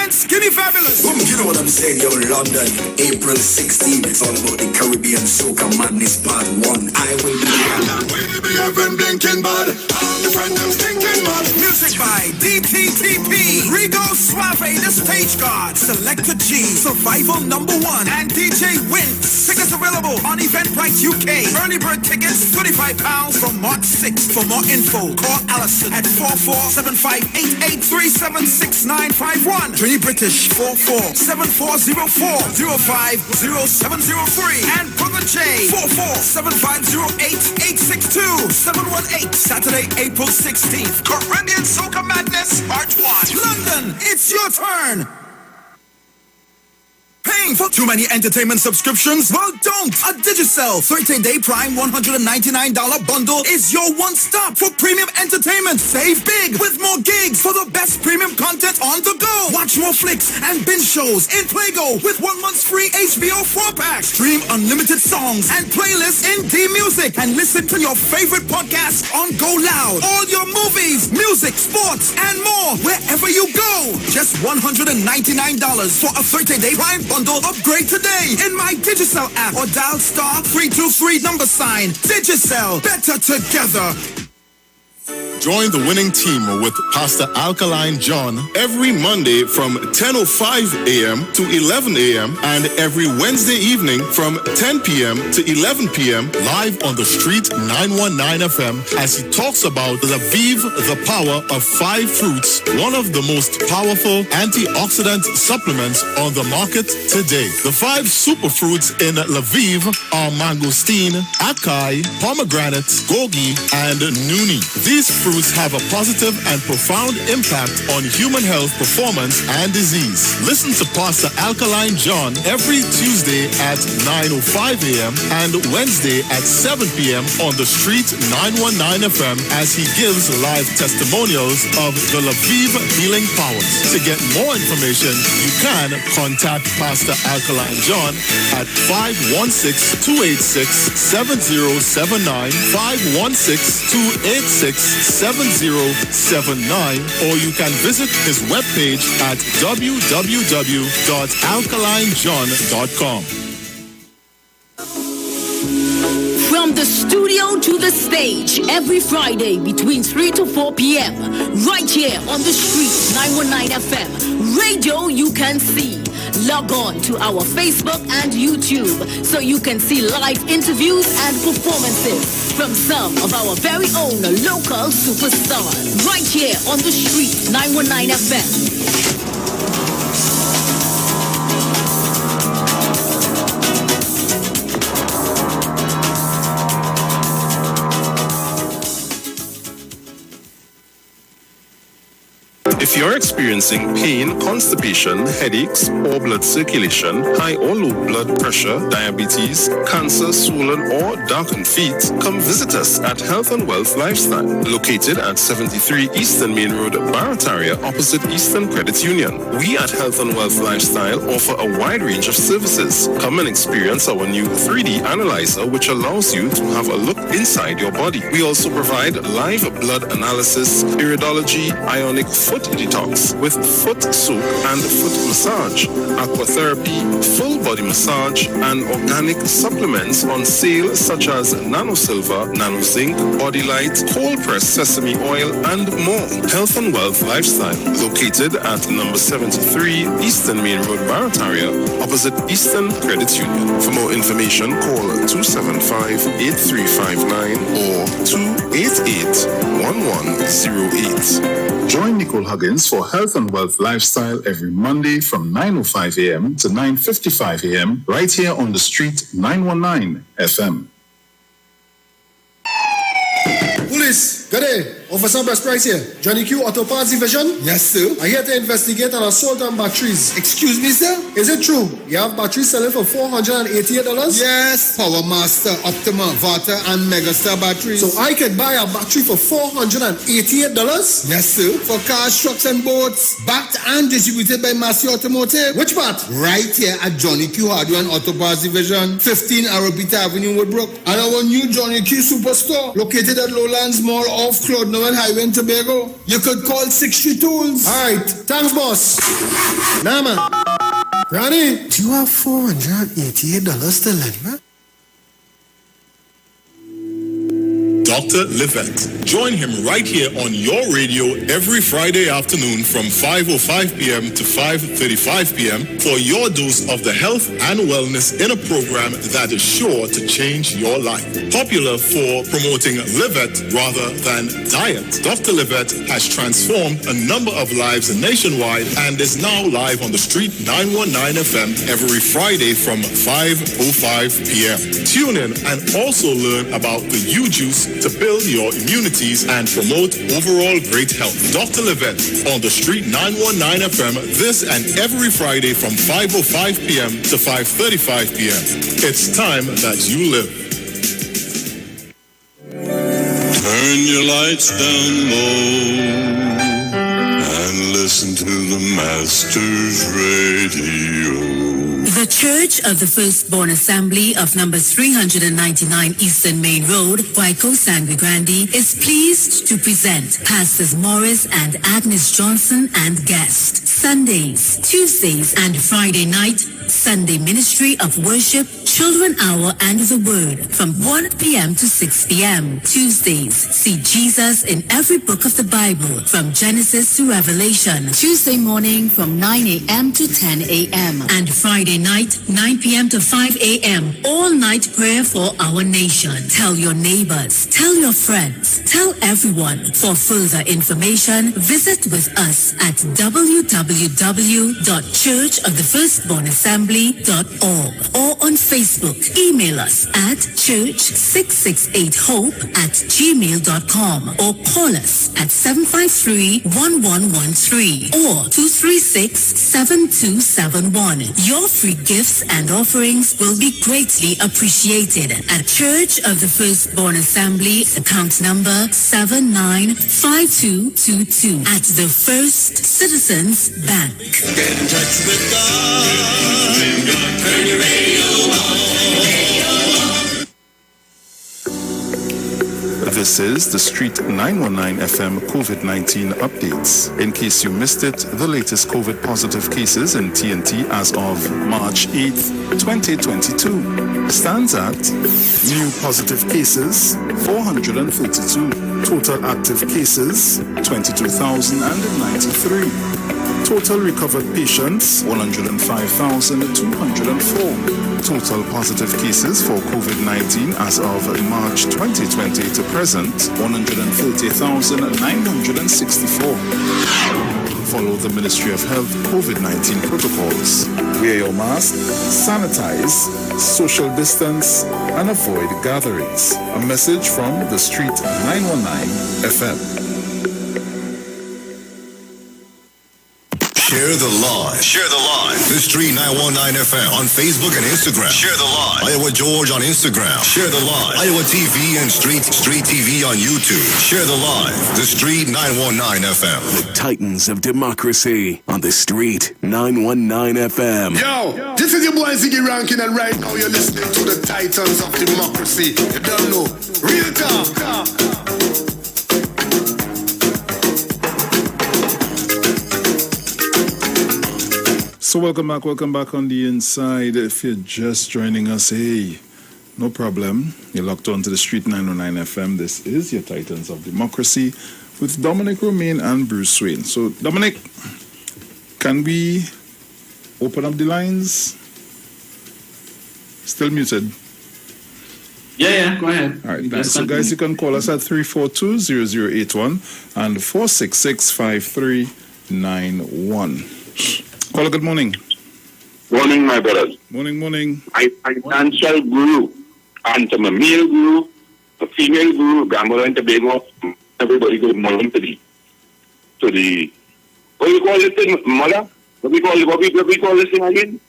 And Skinny Fabulous. Boom, you know what I'm saying, yo, London, April 16th, it's all about the Caribbean Soca Madness Part 1. I will be there. We be having blinking bud, the friend them stinking mud. Music by DTTP, Rigo Suave, the Stage God, Selector G, Survival number 1, and DJ Wince. Tickets available on Eventbrite UK. Early bird tickets, £25 from March 6th. For more info, call Allison at 447588376951. Trini British 447404-050703. And Brother J 447508862718. Saturday, April 16th. Caribbean Soca Madness Part 1. London, it's your turn. Paying for too many entertainment subscriptions? Well, don't! A Digicel 30-day Prime $199 bundle is your one stop for premium entertainment. Save big with more gigs for the best premium content on the go. Watch more flicks and binge shows in Playgo with 1 month's free HBO 4-pack. Stream unlimited songs and playlists in D-Music and listen to your favorite podcasts on Go Loud. All your movies, music, sports, and more wherever you go. Just $199 for a 30-day Prime bundle. Upgrade today in my Digicel app or dial *323 $. Digicel, better together. Join the winning team with Pastor Alkaline John every Monday from 10:05 a.m. to 11 a.m. and every Wednesday evening from 10 p.m. to 11 p.m. live on the Street 919 FM as he talks about Lviv, the power of 5 fruits, one of the most powerful antioxidant supplements on the market today. The 5 superfruits in Lviv are mangosteen, acai, pomegranate, goji, and nuni. These fruits have a positive and profound impact on human health, performance, and disease. Listen to Pastor Alkaline John every Tuesday at 9:05 a.m. and Wednesday at 7 p.m. on the Street 919 FM as he gives live testimonials of the Lviv healing powers. To get more information, you can contact Pastor Alkaline John at 516-286-7079, 516-286-7079, or you can visit his webpage at www.alkalinejohn.com. From the studio to the stage, every Friday between 3 to 4 p.m. right here on the Street 919 FM. radio you can see. Log on to our Facebook and YouTube so you can see live interviews and performances from some of our very own local superstars. Right here on the street, 919 FM. If you're experiencing pain, constipation, headaches, poor blood circulation, high or low blood pressure, diabetes, cancer, swollen or darkened feet, come visit us at Health and Wealth Lifestyle, located at 73 Eastern Main Road, Barataria, opposite Eastern Credit Union. We at Health and Wealth Lifestyle offer a wide range of services. Come and experience our new 3D analyzer, which allows you to have a look inside your body. We also provide live blood analysis, iridology, ionic foot detox with foot soak and foot massage, aquatherapy, full body massage, and organic supplements on sale such as Nano Silver, Nano Zinc, Body Light, cold pressed sesame oil, and more. Health and Wealth Lifestyle, located at number 73 Eastern Main Road, Barataria, opposite Eastern Credit Union. For more information, call 275-8359 or 288-1108. Join Nicole Huggins for Health and Wealth Lifestyle every Monday from 9:05 a.m. to 9:55 a.m. right here on the street, 919 FM. Police, good day. Officer Best Price here. Johnny Q Auto Parts Division? Yes, sir. I'm here to investigate an assault on batteries. Excuse me, sir? Is it true? You have batteries selling for $488? Yes. Power Master, Optima, Vata, and Megastar batteries. So I could buy a battery for $488? Yes, sir. For cars, trucks, and boats. Backed and distributed by Massey Automotive. Which part? Right here at Johnny Q Hardware and Auto Parts Division, 15 Arrowbita Avenue, Woodbrook. And our new Johnny Q Superstore, located at Lowlands Mall off Claude Noel Highway in Tobago. You could call 60 Tools. Alright, thanks, boss. Nah, man. Ronnie, do you have $488 to lend, man? Dr. Livette. Join him right here on your radio every Friday afternoon from 5:05 p.m. to 5:35 p.m. for your dose of the health and wellness in a program that is sure to change your life. Popular for promoting Livette rather than diet, Dr. Livette has transformed a number of lives nationwide and is now live on the street 919 FM every Friday from 5:05 p.m. Tune in and also learn about the U-Juice to build your immunities and promote overall great health. Dr. Livette on the street 919 FM this and every Friday from 5:05 p.m. to 5:35 p.m. It's time that you live. Turn your lights down low and listen to the Master's Radio. The Church of the Firstborn Assembly of number 399 Eastern Main Road, Waiko Sangre Grande, is pleased to present Pastors Morris and Agnes Johnson and guest. Sundays, Tuesdays, and Friday night, Sunday Ministry of Worship, Children Hour, and the Word from 1 p.m. to 6 p.m. Tuesdays, see Jesus in every book of the Bible from Genesis to Revelation. Tuesday morning from 9 a.m. to 10 a.m. and Friday night, 9 p.m. to 5 a.m. All night prayer for our nation. Tell your neighbors, tell your friends, tell everyone. For further information, visit with us at www.churchofthefirstbornassembly.org or on Facebook. Email us at church668hope@gmail.com or call us at 753-1113 or 236-7271. Your free gifts and offerings will be greatly appreciated at Church of the Firstborn Assembly, account number 795222 at the First Citizens Bank. Get in touch with God. Turn your radio on. This is the Street 919 FM COVID-19 updates. In case you missed it, the latest COVID positive cases in TNT as of March 8th, 2022 stands at new positive cases 432, total active cases 22,093, Total recovered patients, 105,204. Total positive cases for COVID-19 as of March 2020 to present, 130,964. Follow the Ministry of Health COVID-19 protocols. Wear your mask, sanitize, social distance, and avoid gatherings. A message from the Street 919 FM. Share the live. Share the live. The Street 919 FM on Facebook and Instagram. Share the live. Iowa George on Instagram. Share the live. Iowa TV and Street TV on YouTube. Share the live. The Street 919 FM. The Titans of Democracy on the Street 919 FM. Yo, this is your boy Ziggy Rankin, and right now you're listening to the Titans of Democracy. You don't know. Real talk. So welcome back on the inside. If you're just joining us, hey, no problem. You're locked on to the Street 909 FM. This is your Titans of Democracy with Dominic Romaine and Bruce Wayne. So, Dominic, can we open up the lines? Still muted. Yeah, go ahead. All right, nice. So guys, you can call us at 342-0081 and 466-5391. Caller, good morning. Morning, my brothers. Morning. My financial guru, and to my male guru, the female guru, Gambler and Tobago, everybody good morning to the, what do you call this thing, Mother? What we call this thing again?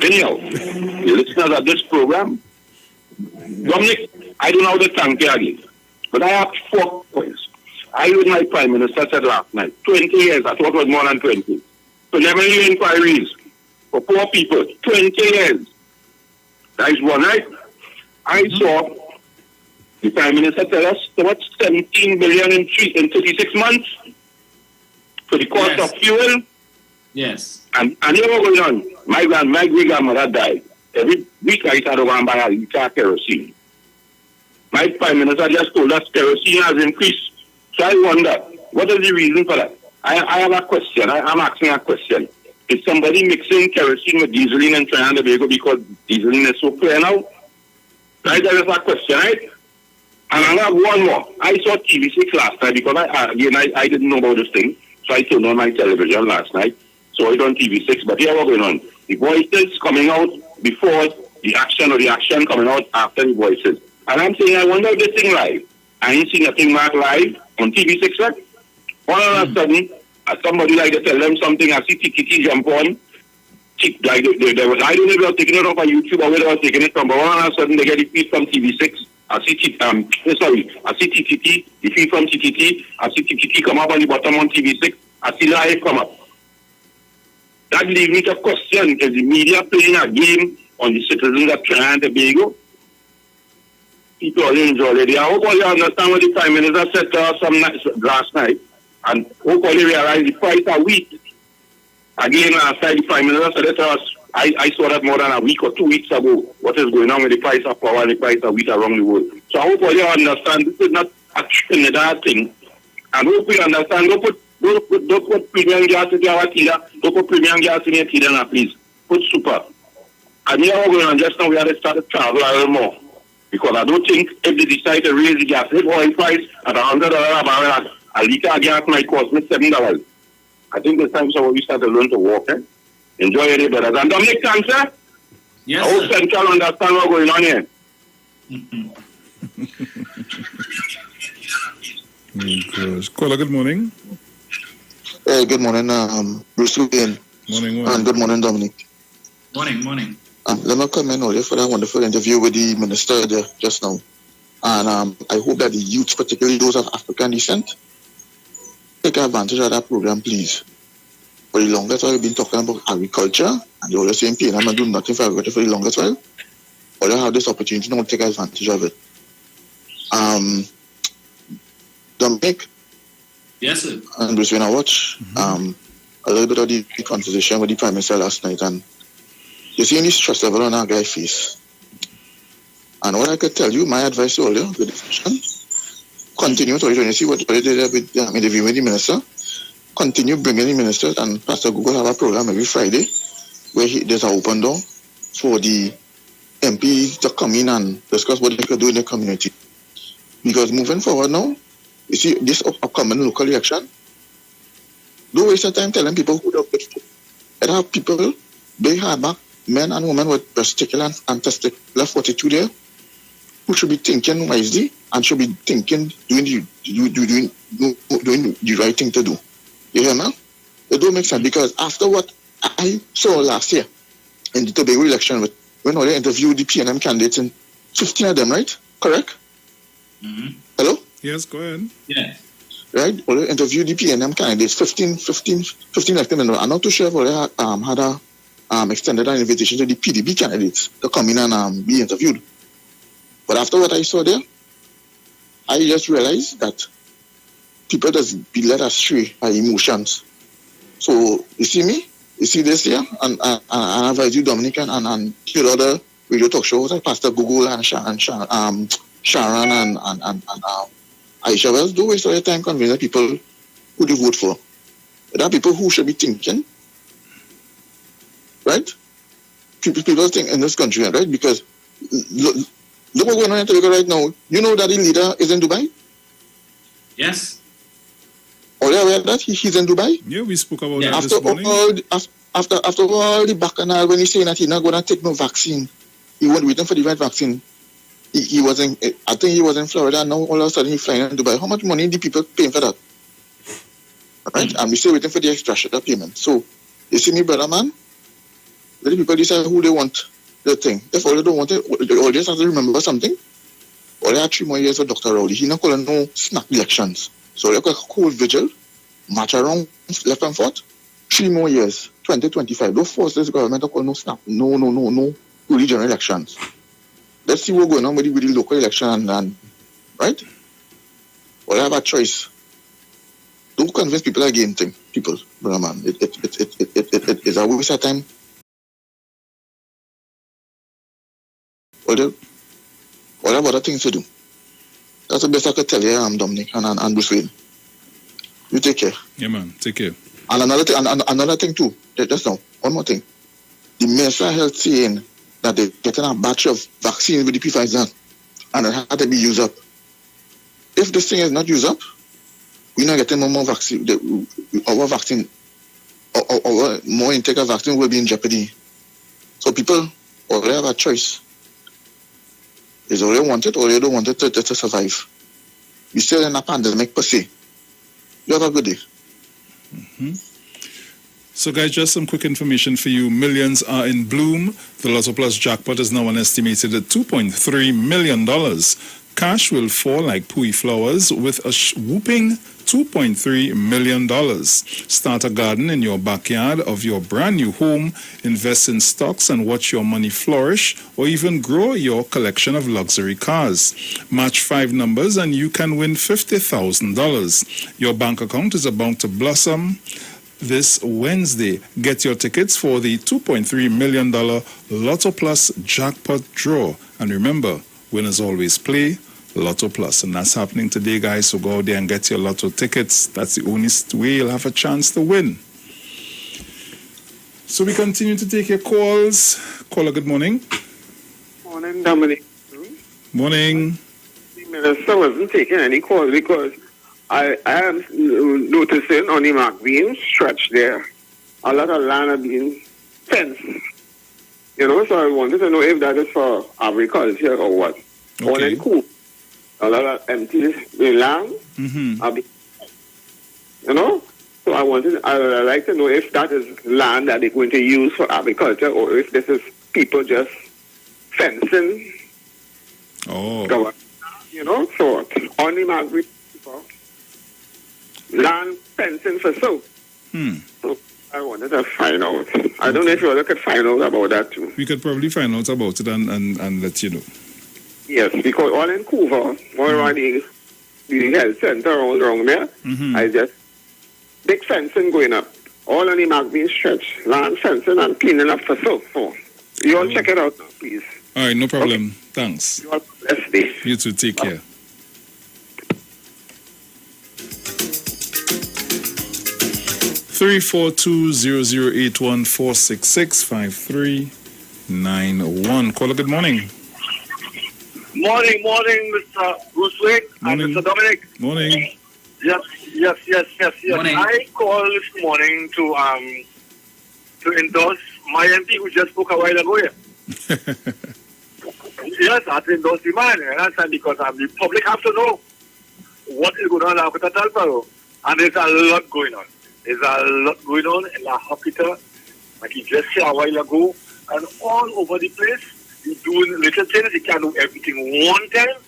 Anyhow, the listeners of this program, Dominic, I don't know how to thank you again, but I have 4 points. I heard my Prime Minister said last night, 20 years, I thought it was more than 20. So 11 new inquiries for poor people, 20 years. That is one, right? I saw the Prime Minister tell us so much 17 billion in 36 months for the cost of fuel. Yes. And you know what's going on? My great-grandmother died. Every week I started to go and buy a liter of kerosene. My Prime Minister just told us kerosene has increased. So I wonder, what is the reason for that? I have a question. I'm asking a question. Is somebody mixing kerosene with dieseline in Trinidad and Tobago because dieseline is so clear now? Right, that is a question, right? And I have one more. I saw TV6 last night because I didn't know about this thing. So I turned on my television last night. So I on TV6, but here what's going on. The voices coming out before the action or the action coming out after the voices. And I'm saying, I wonder if this thing live. I ain't seen nothing marked live on TV6, right? All of a sudden, somebody like to tell them something, I see TTT jump on. I don't know if they were taking it off on YouTube or where they were taking it from, but all of a sudden they get the feed from TV6. I see TTT, the feed from TTT. I see TTT come up on the bottom on TV6. I see live come up. That leaves me to question, is the media playing a game on the citizens of Trinidad and Tobago? People all enjoy it. I hope all you understand what the Prime Minister said to us last night. And hope all you realize the price of wheat. Again, last night the Prime Minister said it to us. I saw that more than a week or 2 weeks ago. What is going on with the price of power and the price of wheat around the world. So I hope all you understand this is not a Trinidad thing. And hope we understand. Don't put premium gas in your tida. Don't put premium gas in your tida now, please. Put super. And here we're going on just now, we have to start to travel a little more. Because I don't think if they decide to raise the gas oil price at $100 a barrel, a liter of gas might cost me $7. I think it's time so we start to learn to walk. Enjoy your day, brothers. And Dominic, thanks, sir. Yes, I hope Central understand what's going on here. Caller, good morning. Hey, good morning, Bruce Wayne. Morning. And good morning, Dominic. Morning. Let me come in earlier for that wonderful interview with the minister just now. And I hope that the youth, particularly those of African descent, take advantage of that program, please. For the longest while, we've been talking about agriculture, and you're always saying, I'm not doing nothing for agriculture for the longest while. But I have this opportunity now to take advantage of it. Dominic? Yes, sir. And Bruce, when I watch a little bit of the conversation with the Prime Minister last night, and you see any stress level on our guy's face. And what I could tell you, my advice to all you, the discussion, continue to you see what they did with the interview with the minister. continue bringing the ministers, and Pastor Google have a program every Friday where there's an open door for the MPs to come in and discuss what they could do in the community. Because moving forward now, you see this upcoming local election, don't waste your time telling people who don't vote. There are people, big hardback, men and women with testicular and testicular fortitude there, who should be thinking wisely and should be thinking, doing the right thing to do. You hear me? It don't make sense because after what I saw last year in the Tobago election, when they interviewed the PNM candidates, and 15 of them, right? Correct? Mm-hmm. Hello? Yes, go ahead. Yeah. Right? Well, they interviewed the PNM candidates, 15 of them. I'm not too sure if they had extended an invitation to the PDB candidates to come in and be interviewed. But after what I saw there, I just realized that people just be led astray by emotions. So, you see me? You see this here? And I invite you, Dominic, and two other radio talk shows like Pastor Google and Sharon and Aisha Wells. Don't waste all your time convincing people who to vote for. There are people who should be thinking, right? People think in this country, right? Because look what's going on in Tobago right now. You know that the leader is in Dubai? Yes. Are you aware that he's in Dubai? Yeah, we spoke about that after this morning. After all the bacchanal, when he's saying that he's not going to take no vaccine, he wasn't waiting for the right vaccine. He wasn't. I think he was in Florida. Now all of a sudden he's flying in Dubai. How much money do people paying for that? Right? And we're still waiting for the extra payment. So you see me, brother man. Let the people decide who they want the thing. If all they don't want it, they all just have to remember something. All they have 3 more years of Dr. Rowley. He's not calling no snap elections. So they're going to cool vigil, march around left and forth. 3 more years, 2025. Don't force this government to call no snap. No regional elections. Let's see what's going on with the local election and right? Well, I have a choice. Don't convince people against thing. People, brother man. It's a waste of time. All I have other things to do. That's the best I could tell you, Dominic and Bruce Wayne. You take care. Yeah, man. Take care. And another thing too. Just now, one more thing. The Minister of Health saying that they're getting a batch of vaccine with the Pfizer and it had to be used up. If this thing is not used up, we're not getting more vaccine. Our vaccine, our more intake of vaccine will be in jeopardy. So people already have a choice. Is all they want it or they don't want it to survive. We're still in a pandemic per se. You have a good day. Mm-hmm. So guys, just some quick information for you. Millions are in bloom. The Lotto Plus jackpot is now an estimated at $2.3 million. Cash will fall like pui flowers with a whooping $2.3 million. Start a garden in your backyard of your brand new home, invest in stocks and watch your money flourish, or even grow your collection of luxury cars. Match 5 numbers and you can win $50,000. Your bank account is about to blossom this Wednesday. Get your tickets for the $2.3 million Lotto Plus jackpot draw. And remember, winners always play Lotto Plus, and that's happening today, guys. So go out there and get your Lotto tickets. That's the only way you'll have a chance to win. So we continue to take your calls. Caller, good morning. Morning, Dominic. Morning. The minister wasn't taking any calls because I am noticing on the McBean stretch there, a lot of land are being fenced. You know, so I wanted to know if that is for agriculture or what. Okay. Or then cool. A lot of empty land are being, you know. So I would like to know if that is land that they're going to use for agriculture or if this is people just fencing. Oh. You know, so on the Margaret, land fencing for soap. So I wanted to find out. I don't know if you other could find out about that too. We could probably find out about it and let you know. Yes, because all in Couva, all around the health center around there, I just big fencing going up. All on the McBean stretch, land fencing and cleaning up for soap. So you all check it out now, please. All right, no problem. Okay. Thanks. You all have a blessed day. You too. Take care. 342-0081-466-5391. Caller, good morning. Morning, Mr. Bruce Wayne and Mr. Dominic. Morning. Yes. Morning. I called this morning to endorse my MP who just spoke a while ago here. Yes, I have to endorse the man, you understand, because the public have to know what is going on in La Hoquita Talparo. And there's a lot going on. There's a lot going on in La Hoquita, like he just said a while ago, and all over the place. He's doing little things. He can't do everything one time,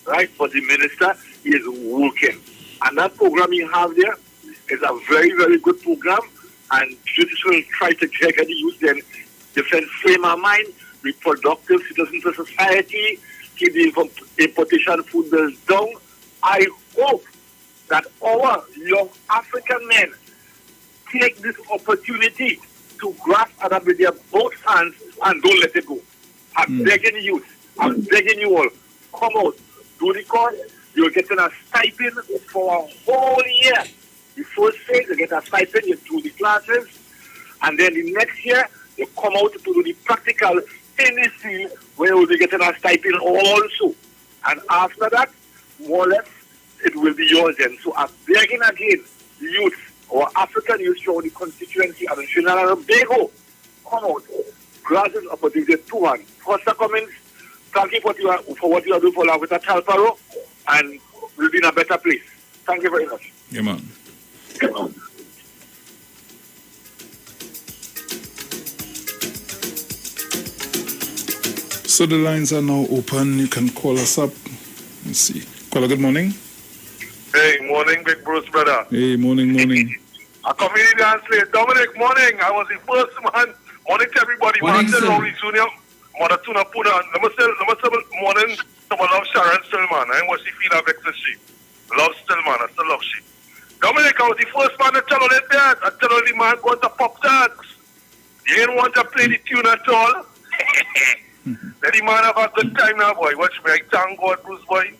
right? But the minister, he is working. And that program you have there is a very, very good program. And this will try to get the youth in different frame of mind, be productive citizens of society, keep the importation food bills down. I hope that our young African men take this opportunity to grasp at it with their both hands and don't let it go. I'm begging you, I'm begging you all, come out, do the course. You're getting a stipend for a whole year. The first phase, you get a stipend, you do the classes, and then the next year, you come out to do the practical in the field where you'll be getting a stipend also. And after that, more or less, it will be yours then. So I'm begging again, the youth, or African youth from the constituency and the Trinidad and Tobago, come out, grasp this opportunity to one. First Cummins, thank you for what you are doing for La Hoquita Talparo, and we'll be in a better place. Thank you very much. Yeah, man. So the lines are now open. You can call us up. Let's see. Caller, good morning. Hey, morning, Big Bruce, brother. Hey, morning. I come in and say, Dominic, morning. I was the first man. Morning to everybody. Morning, sir. Junior. Mother Tuna put on. Let me say morning to my love Sharon Stillman. I watch the feel of ecstasy. Love Stillman. I still love she. Dominic, I was the first man to tell her that. I tell her the man going to pop tags. You ain't want to play the tune at all. Let the man have a good time now, boy. Watch me. I thank God, Bruce, boy.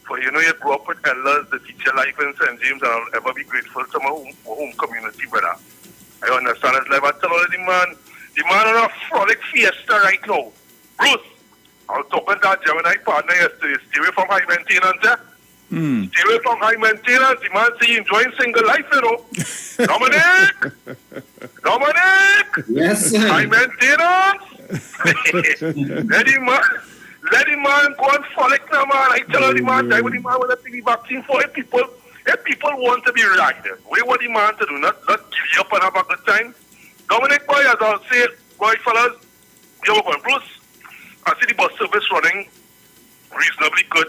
For you grew up with elders, the teacher life in St. James, and I'll ever be grateful to my home community, brother. I understand his life. I tell her the man on a frolic fiesta right now. Bruce, I was talking to that Gemini partner yesterday. Stay away from high maintenance, eh? Stay away from high maintenance. The man say he enjoying single life, you know. Dominic! Yes, sir. High maintenance! Let the man go and frolic now, man. I tell her the man die with the man with a TV vaccine for if people want to be right. We want the man to do, not give you up and have a good time. Dominic, boy, as I'll say, boy, fellas, you're going, Bruce. I see the bus service running reasonably good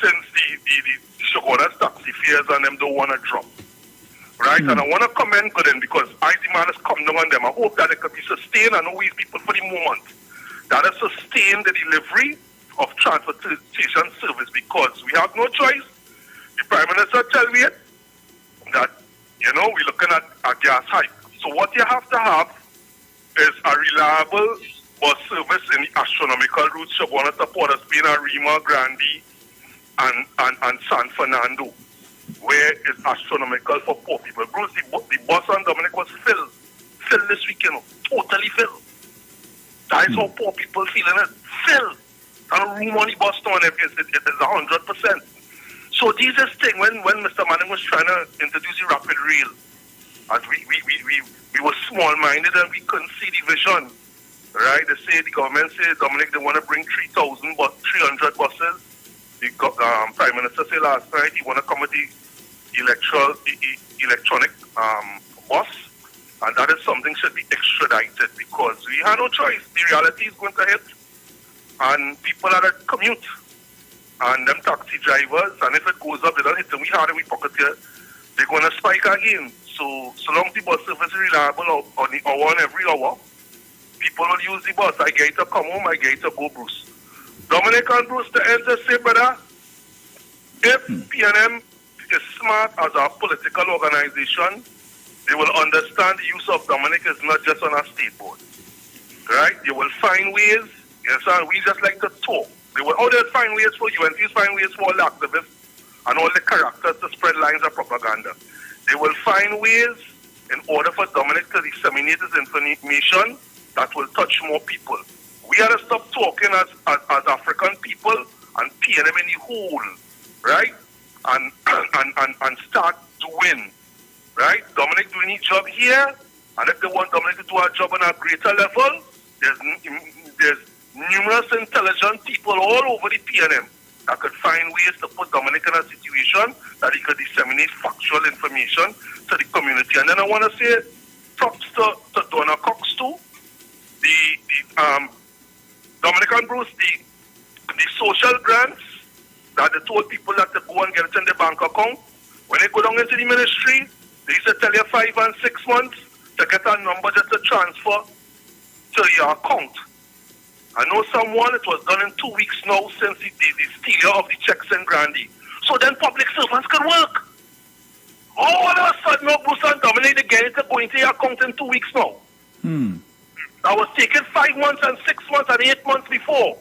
since the Shogunas taxi fares and them don't want to drop. Right? And I want to commend good because I demand has come down on them. I hope that it could be sustained. I know we people for the moment. That has sustained the delivery of transportation service because we have no choice. The Prime Minister tell me that, we're looking at a gas hike. So what you have to have is a reliable bus service in the astronomical routes, Shogunas to Port of Spain, Rima, Grande, and San Fernando, where it's astronomical for poor people. Bruce, the bus on Dominic was filled this weekend, totally filled. That is how poor people feeling it, filled. And room on the bus now is 100%. So this is thing when Mr. Manning was trying to introduce the rapid rail, and we were small-minded and we couldn't see the vision, right? The government said, Dominic, they want to bring 300 buses. The Prime Minister said last night he want to come with the electronic bus, and that is something should be extradited because we have no choice. The reality is going to hit, and people are at commute, and them taxi drivers, and if it goes up, they don't hit them. We hard in we pocket here. They're going to spike again. So long as the bus service is reliable on the hour and every hour, people will use the bus. I get to come home, I get to go, Bruce. Dominic and Bruce, the end to say, brother, if PNM is smart as a political organization, they will understand the use of Dominic is not just on a state board. Right? They will find ways. Yes, sir. We just like to talk. They'll find ways for UNCs, find ways for all the activists and all the characters to spread lines of propaganda. They will find ways in order for Dominic to disseminate his information that will touch more people. We have to stop talking as African people and paying them in the whole, right? And start doing, right? Dominic doing his job here, and if they want Dominic to do a job on a greater level, there's numerous intelligent people all over the PNM that could find ways to put Dominic in a situation that he could disseminate factual information to the community. And then I want to say props to Donna Cox too. The Dominic and Bruce, the social grants that they told people that they go and get it in their bank account. When they go down into the ministry, they used to tell you 5 and 6 months to get a number just to transfer to your account. I know someone, it was done in 2 weeks now since the stealer of the checks in Grandy. So then public servants could work. All of a sudden, no, Bruce and Dominic, they get it to go into your account in 2 weeks now. That was taken 5 months and 6 months and 8 months before.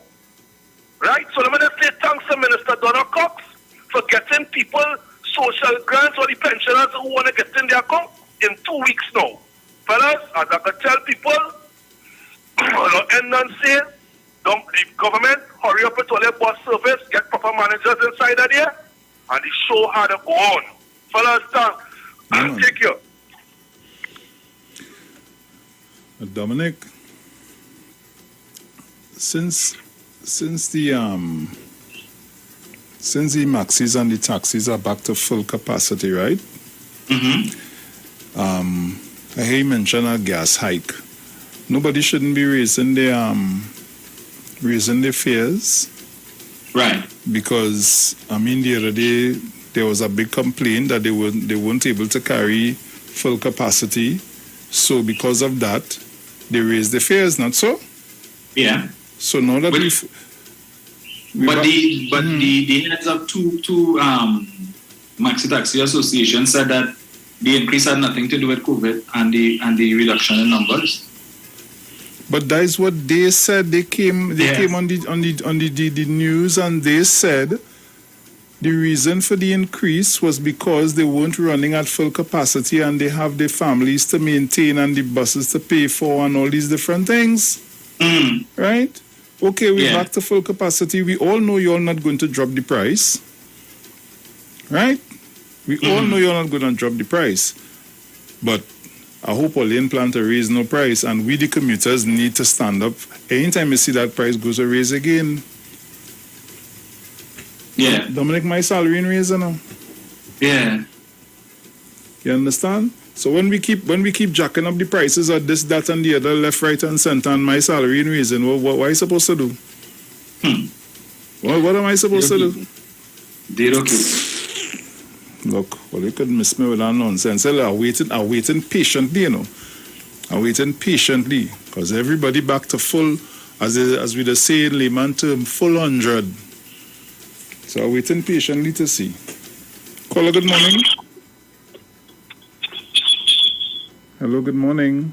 Right? So let me just say thanks to Minister Donna Cox for getting people social grants or the pensioners who want to get in their account in 2 weeks now. Fellas, as I could tell people, end and say, the government hurry up with all their bus service, get proper managers inside of there, and the show had to go on. Fellas, thanks. Take care. Dominic, since the maxis and the taxis are back to full capacity, right? I hear you mention a gas hike. Nobody shouldn't be raising the fares, right? Because I mean, the other day there was a big complaint that they weren't able to carry full capacity, so because of that, they raised the fares. Not so? Yeah. So now that the heads of two Maxi Taxi Associations said that the increase had nothing to do with COVID and the reduction in numbers. But that is what they said. They came on the news and they said the reason for the increase was because they weren't running at full capacity and they have their families to maintain and the buses to pay for and all these different things. Right? Okay, we're back to full capacity. We all know you're not going to drop the price. Right? We all know you're not going to drop the price. But I hope Olean plan to raise no price, and we the commuters need to stand up. Anytime you see that price goes to raise again. Yeah. Dominic, my salary in raise now. Yeah. You understand? So when we keep jacking up the prices of this, that, and the other, left, right, and center, and my salary in raising, what am I supposed to do? What am I supposed to do? Look, well, you could miss me with that nonsense. I'm waiting patiently, you know. I'm waiting patiently, because everybody back to full, as we just say in layman term, full 100. So I'm waiting patiently to see. Caller, good morning. Hello, good morning.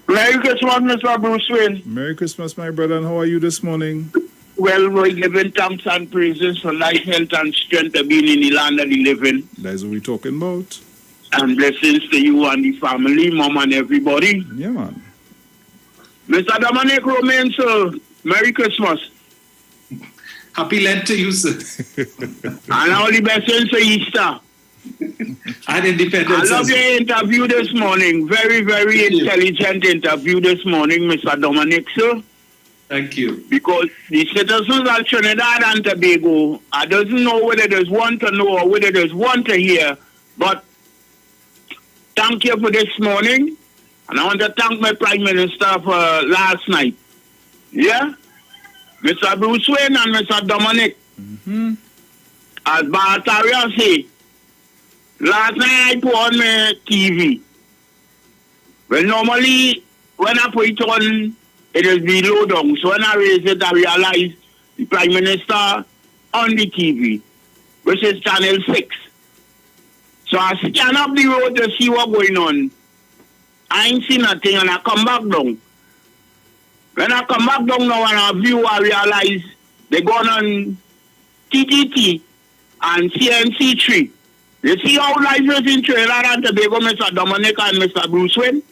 Merry Christmas, Mr. Bruce Wayne. Merry Christmas, my brother, and how are you this morning? Well, we're giving thanks and praises for life, health, and strength of being in the land of the living. That's what we're talking about. And blessings to you and the family, mom and everybody. Yeah, man. Mr. Dominic Romain, sir, Merry Christmas. Happy Lent to you, sir. And all the blessings for Easter. And Independence. I love your interview this morning. Very, very intelligent interview this morning, Mr. Dominic, sir. Thank you. Because the citizens of Trinidad and Tobago, I doesn't know whether there's one to know or whether there's one to hear, but thank you for this morning. And I want to thank my Prime Minister for last night. Yeah? Mr. Bruce Wayne and Mr. Dominic. As Barataria say, last night I put on my TV. Well, normally, when I put it on, it is below down. So when I raise it, I realize the Prime Minister on the TV, which is Channel 6. So I scan up the road to see what's going on. I ain't seen nothing and I come back down. When I come back down now and I view, I realize they gone on TTT and CNC3. You see how life is in Trinidad and Tobago, Mr. Dominic and Mr. Bruce Wayne?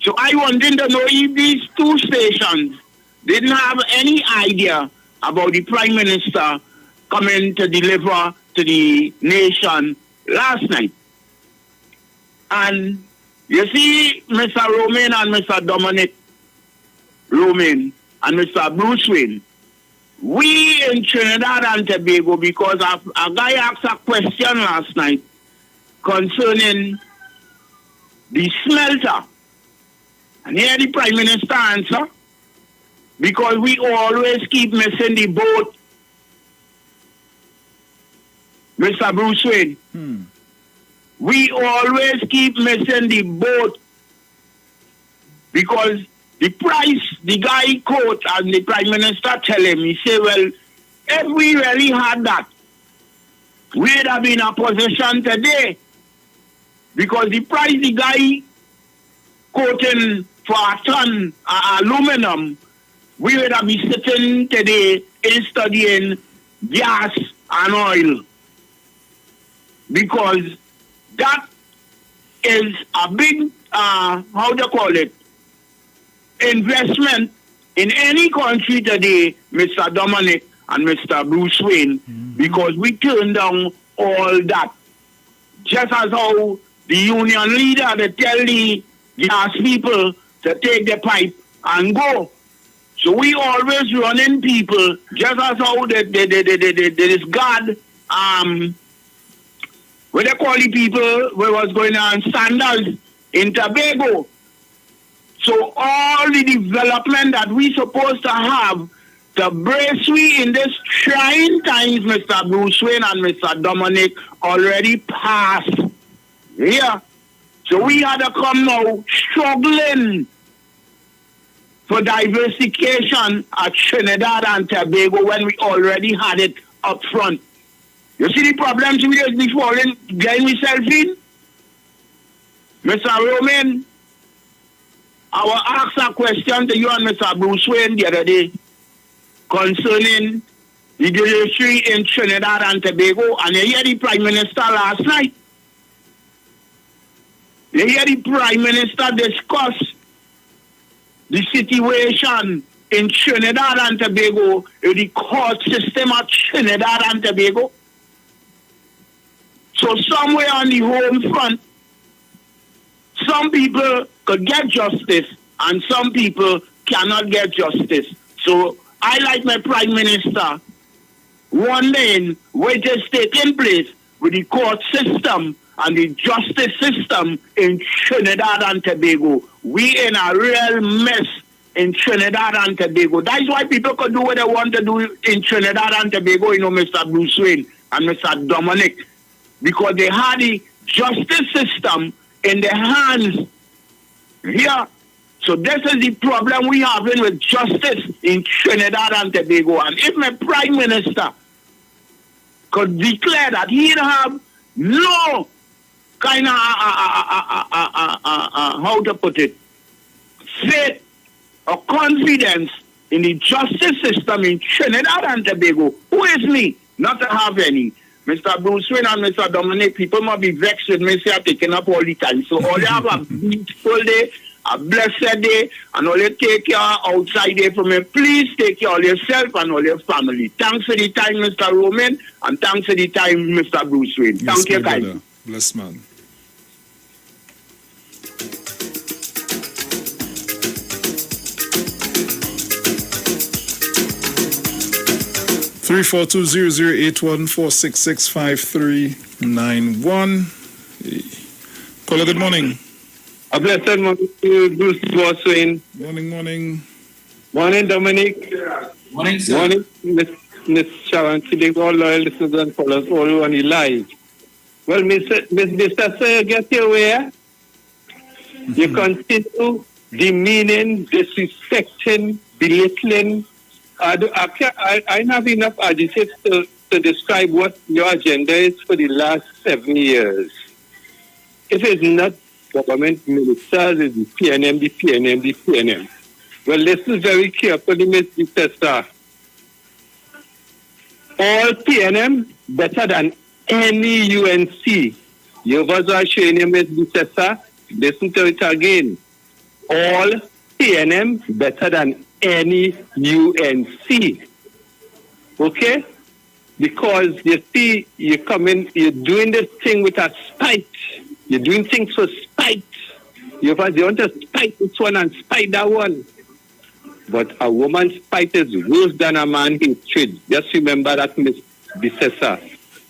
So I wanted to know if these two stations didn't have any idea about the Prime Minister coming to deliver to the nation last night. And you see, Mr. Romain and Mr. Dominic Romain and Mr. Bruce Wayne, we in Trinidad and Tobago, because a guy asked a question last night concerning the smelter. And here the Prime Minister answer, because we always keep missing the boat. Mr. Bruce Wayne, we always keep missing the boat because the price, the guy quote, and the Prime Minister tell him, he say, well, if we really had that, we'd have been in a position today because the price the guy quoting for a ton of aluminum, we would have been sitting today in studying gas and oil because that is a big, how do you call it, investment in any country today, Mr. Dominic and Mr. Bruce Wayne, because we turn down all that. Just as how the union leader they tell the gas people to take the pipe and go. So we always running people, just as how there is God, where they call the people where was going on sandals in Tobago. So all the development that we supposed to have to brace we in this trying times, Mr. Bruce Wayne and Mr. Dominic, already passed. Yeah. So we had to come now struggling for diversification at Trinidad and Tobago when we already had it up front. You see the problems we just before getting myself in? Mr. Roman, I will ask a question to you and Mr. Bruce Wayne the other day concerning the judiciary in Trinidad and Tobago, and you hear the Prime Minister last night. You hear the Prime Minister discuss the situation in Trinidad and Tobago, in the court system at Trinidad and Tobago. So somewhere on the home front, some people could get justice and some people cannot get justice. So I like my Prime Minister wondering what is taking place with the court system and the justice system in Trinidad and Tobago. We in a real mess in Trinidad and Tobago. That's why people could do what they want to do in Trinidad and Tobago, you know, Mr. Bruce Wayne and Mr. Dominic, because they had the justice system in their hands here. So this is the problem we have with justice in Trinidad and Tobago. And if my Prime Minister could declare that he'd have no kind of, how to put it, faith or confidence in the justice system in Trinidad and Tobago, who is me not to have any? Mr. Bruce Wayne and Mr. Dominic, people might be vexed with me, say I'm taking up all the time. So all they have a beautiful day, a blessed day, and all you take care outside there from me. Please take care of yourself and all your family. Thanks for the time, Mr. Roman, and thanks for the time, Mr. Bruce Wayne. Yes, Thank you, guys. Bless man. Three 420-081-466-5391. Caller, good morning. A blessed morning to Bruce Wayne. Morning. Morning, Dominic. Morning, sir. Morning, Miss Sharon. Today, all loyal listeners and followers, all on the live. Well, Mr. Sir, get your way. You continue demeaning, disrespecting, belittling. I have enough adjectives to describe what your agenda is for the last 7 years. If it's not government ministers, it's the PNM. Well, listen very carefully, Mr. Star. All PNM better than any UNC, you was showing him his successor, listen to it again. All PNM better than any UNC. Okay? Because you see, you come in, you're doing this thing with a spite. You're doing things for spite. You want to spite this one and spite that one. But a woman's spite is worse than a man's hatred. Just remember that, Miss Bissessa.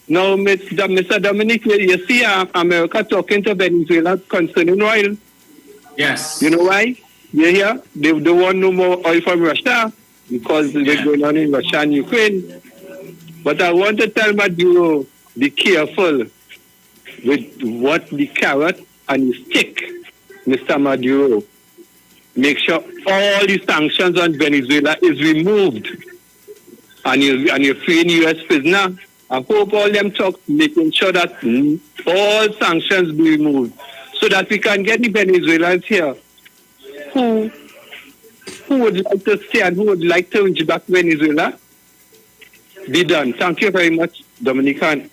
Now, Mr. Dominic, you see America talking to Venezuela concerning oil. Yes. You know why? You hear? They want no more oil from Russia because they're going on in Russia and Ukraine. But I want to tell Maduro, be careful with what the carrot and the stick, Mr. Maduro. Make sure all the sanctions on Venezuela is removed. And you're freeing U.S. prisoner. I hope all them talk, making sure that all sanctions be removed so that we can get the Venezuelans here who would like to stay and who would like to reach back Venezuela. Be done. Thank you very much, Dominic and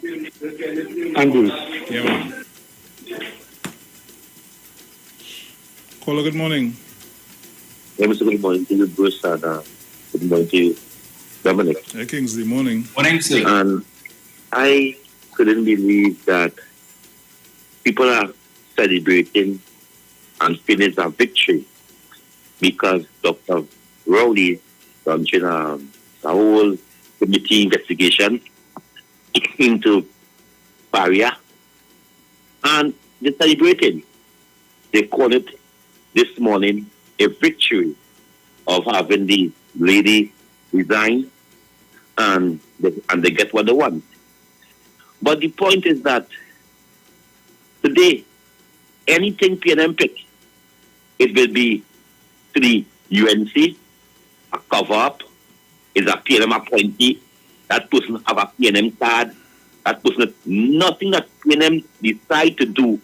Bruce. Yeah, man. Caller, good morning. Yeah, Mr. Good morning to you, Bruce, and good morning to you, Dominic. Hey, Kingsley, morning. Morning, sir. And I couldn't believe that people are celebrating and feeling a victory because Dr. Rowley launching a whole committee investigation into barrier, and they're celebrating. They call it this morning a victory of having the lady resign and they get what they want. But the point is that today, anything PNM pick, it will be to the UNC, a cover-up, is a PNM appointee, that person have a PNM card, that person, nothing that PNM decide to do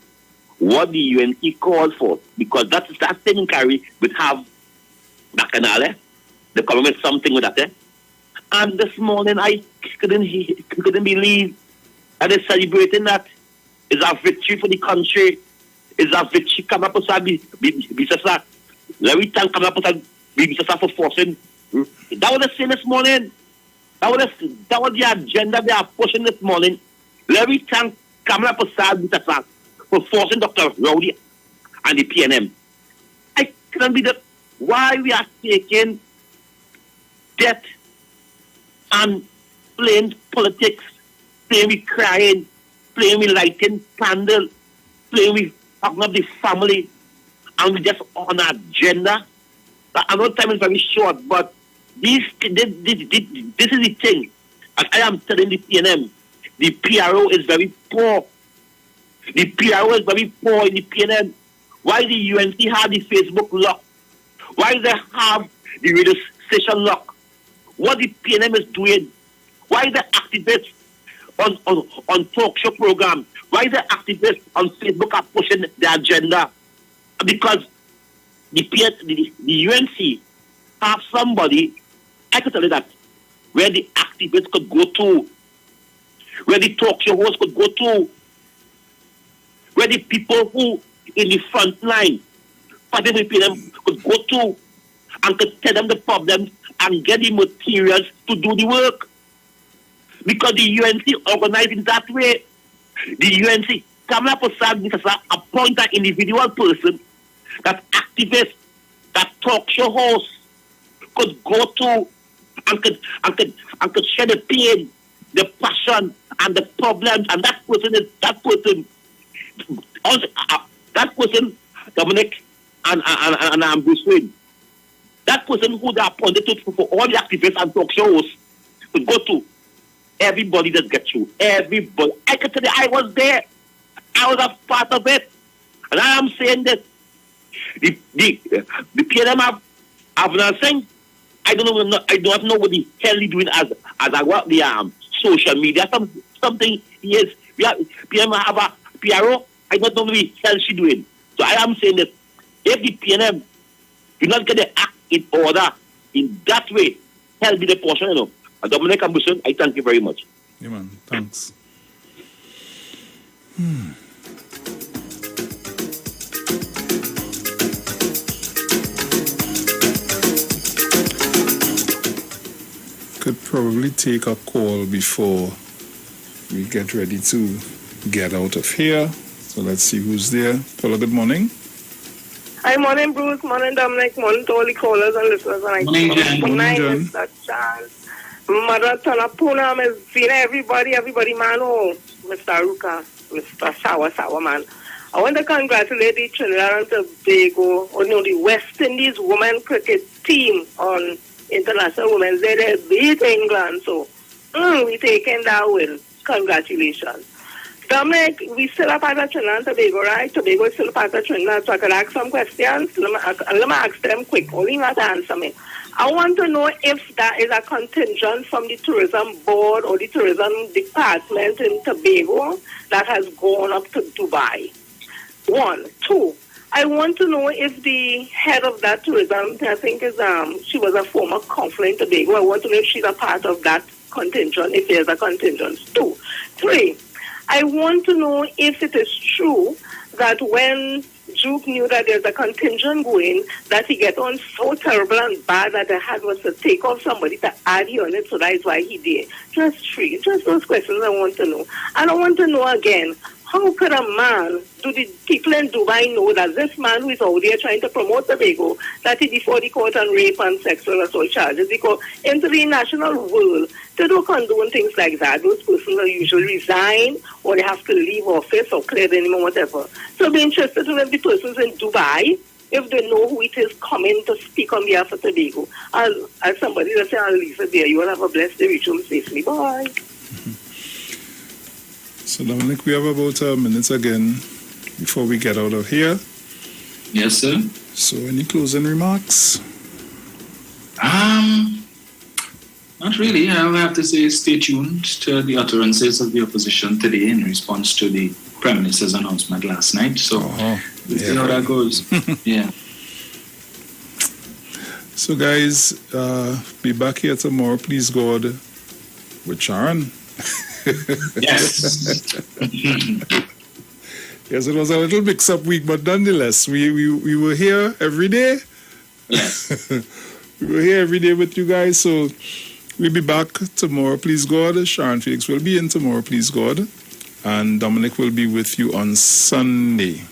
what the UNC called for, because that same carry would have Bacchanal, they come with something with that. And this morning I couldn't believe that they're celebrating that. It's a victory for the country. It's a victory. Come up with Bissessa. Let me thank come up with Bissessa for forcing. That was the same this morning. That was the agenda they are pushing this morning. Let me thank Kamala Bissessa for forcing Dr. Rowley and the PNM. I can't be that why we are taking debt and playing politics, playing with crying, playing with lighting candle, playing with talking of the family, and we just on an agenda. I know time is very short, but this is the thing. And I am telling the PNM, the PRO is very poor. The PRO is very poor in the PNM. Why the UNC have the Facebook lock? Why they have the radio station lock? What the PNM is doing? Why the activists on talk show program? Why the activists on Facebook are pushing the agenda? Because the UNC have somebody, I can tell you that, where the activists could go to, where the talk show hosts could go to, where the people who in the front line fighting with PNM could go to and could tell them the problems and get the materials to do the work. Because the UNC organized in that way. The UNC, Kamala Prasad appoint an individual person that activists, that talk show hosts could go to and could share the pain, the passion, and the problems. And that person, Dominic and Bruce Wayne, that person who they appointed to for all the activists and talk shows to go to, everybody that gets through. Everybody. I can tell you, I was there. I was a part of it. And I am saying that the PNM have nothing. I don't know what the hell he's doing as I work the social media. Something he is. PNM have a PRO. I don't know what the hell she doing. So I am saying that if the PNM do not get the act in order in that way, hell be the portion, you know. Dominic and Buson, I thank you very much. Yeah, man. Thanks. Could probably take a call before we get ready to get out of here. So let's see who's there. Paula, good morning. Hi, morning, Bruce. Morning, Dominic. Morning to all the callers and listeners. And Morning, Jen. Morning, Jen. Mr. Charles. Mother Tanapuna, Miss Zina, everybody, man. Oh, Mr. Ruka, Mr. Sawa, man. I want to congratulate the Trinidad and Tobago on the West Indies women cricket team on International Women's Day. They beat England, so we taking that win. Congratulations. Dominic, we still are part of Trinidad and Tobago, right? Tobago is still part of Trinidad, so I can ask some questions. Let me ask them quick, only not to answer me. I want to know if that is a contingent from the tourism board or the tourism department in Tobago that has gone up to Dubai. 1. 2, I want to know if the head of that tourism, I think is she was a former consul in Tobago. I want to know if she's a part of that contingent, if there's a contingent. 2. 3, I want to know if it is true that when Duke knew that there's a contingent going, that he get on so terrible and bad that the had was to take off somebody to add on it, so that is why he did. Just 3. Just those questions I want to know. And I want to know again, how could a man, do the people in Dubai know that this man who is out there trying to promote Tobago, that he before the court on rape and sexual assault charges? Because in the national world, they don't condone things like that. Those persons usually resign or they have to leave office or clear the name or whatever. So I'd be interested to know if the persons in Dubai, if they know who it is coming to speak on behalf of Tobago. As somebody will say, I'll leave it there. You will have a blessed day. Reach home safely. Bye. So Dominic, we have about a minute again before we get out of here. Yes, sir. So any closing remarks? Not really. I'll have to say stay tuned to the utterances of the opposition today in response to the Prime Minister's announcement last night. So we'll see how that goes. Yeah. So guys, be back here tomorrow, please God, with Sharon. Yes. Yes, it was a little mix-up week, but nonetheless, we were here every day. Yes. We were here every day with you guys, so we'll be back tomorrow, please God. Sharon Felix will be in tomorrow, please God. And Dominic will be with you on Sunday.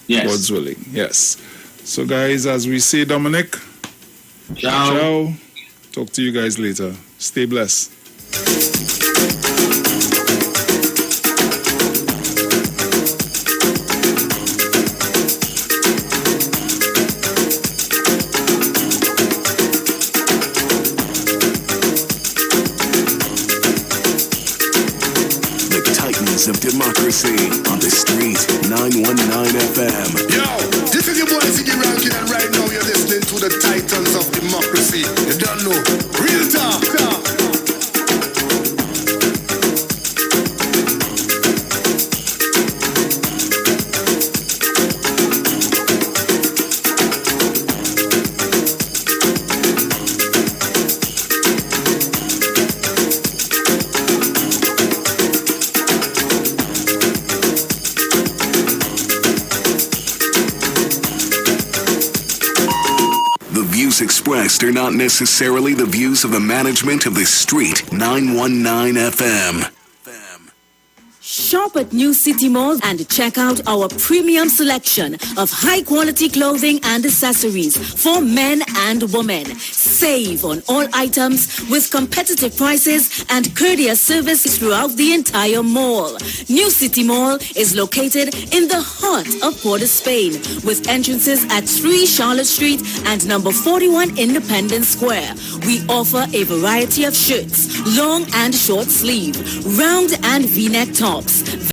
Yes. God's willing, yes. So guys, as we say, Dominic, ciao. Talk to you guys later. Stay blessed. Of democracy on the street, 919 FM. Yo, this is your boy Ziggy Rankin, and right now you're listening to the Titans of Democracy. You don't know. Real talk. Expressed are not necessarily the views of the management of the street. 919 FM. Shop at New City Mall and check out our premium selection of high-quality clothing and accessories for men and women. Save on all items with competitive prices and courteous service throughout the entire mall. New City Mall is located in the heart of Port of Spain with entrances at 3 Charlotte Street and number 41 Independence Square. We offer a variety of shirts, long and short sleeve, round and V-neck tops,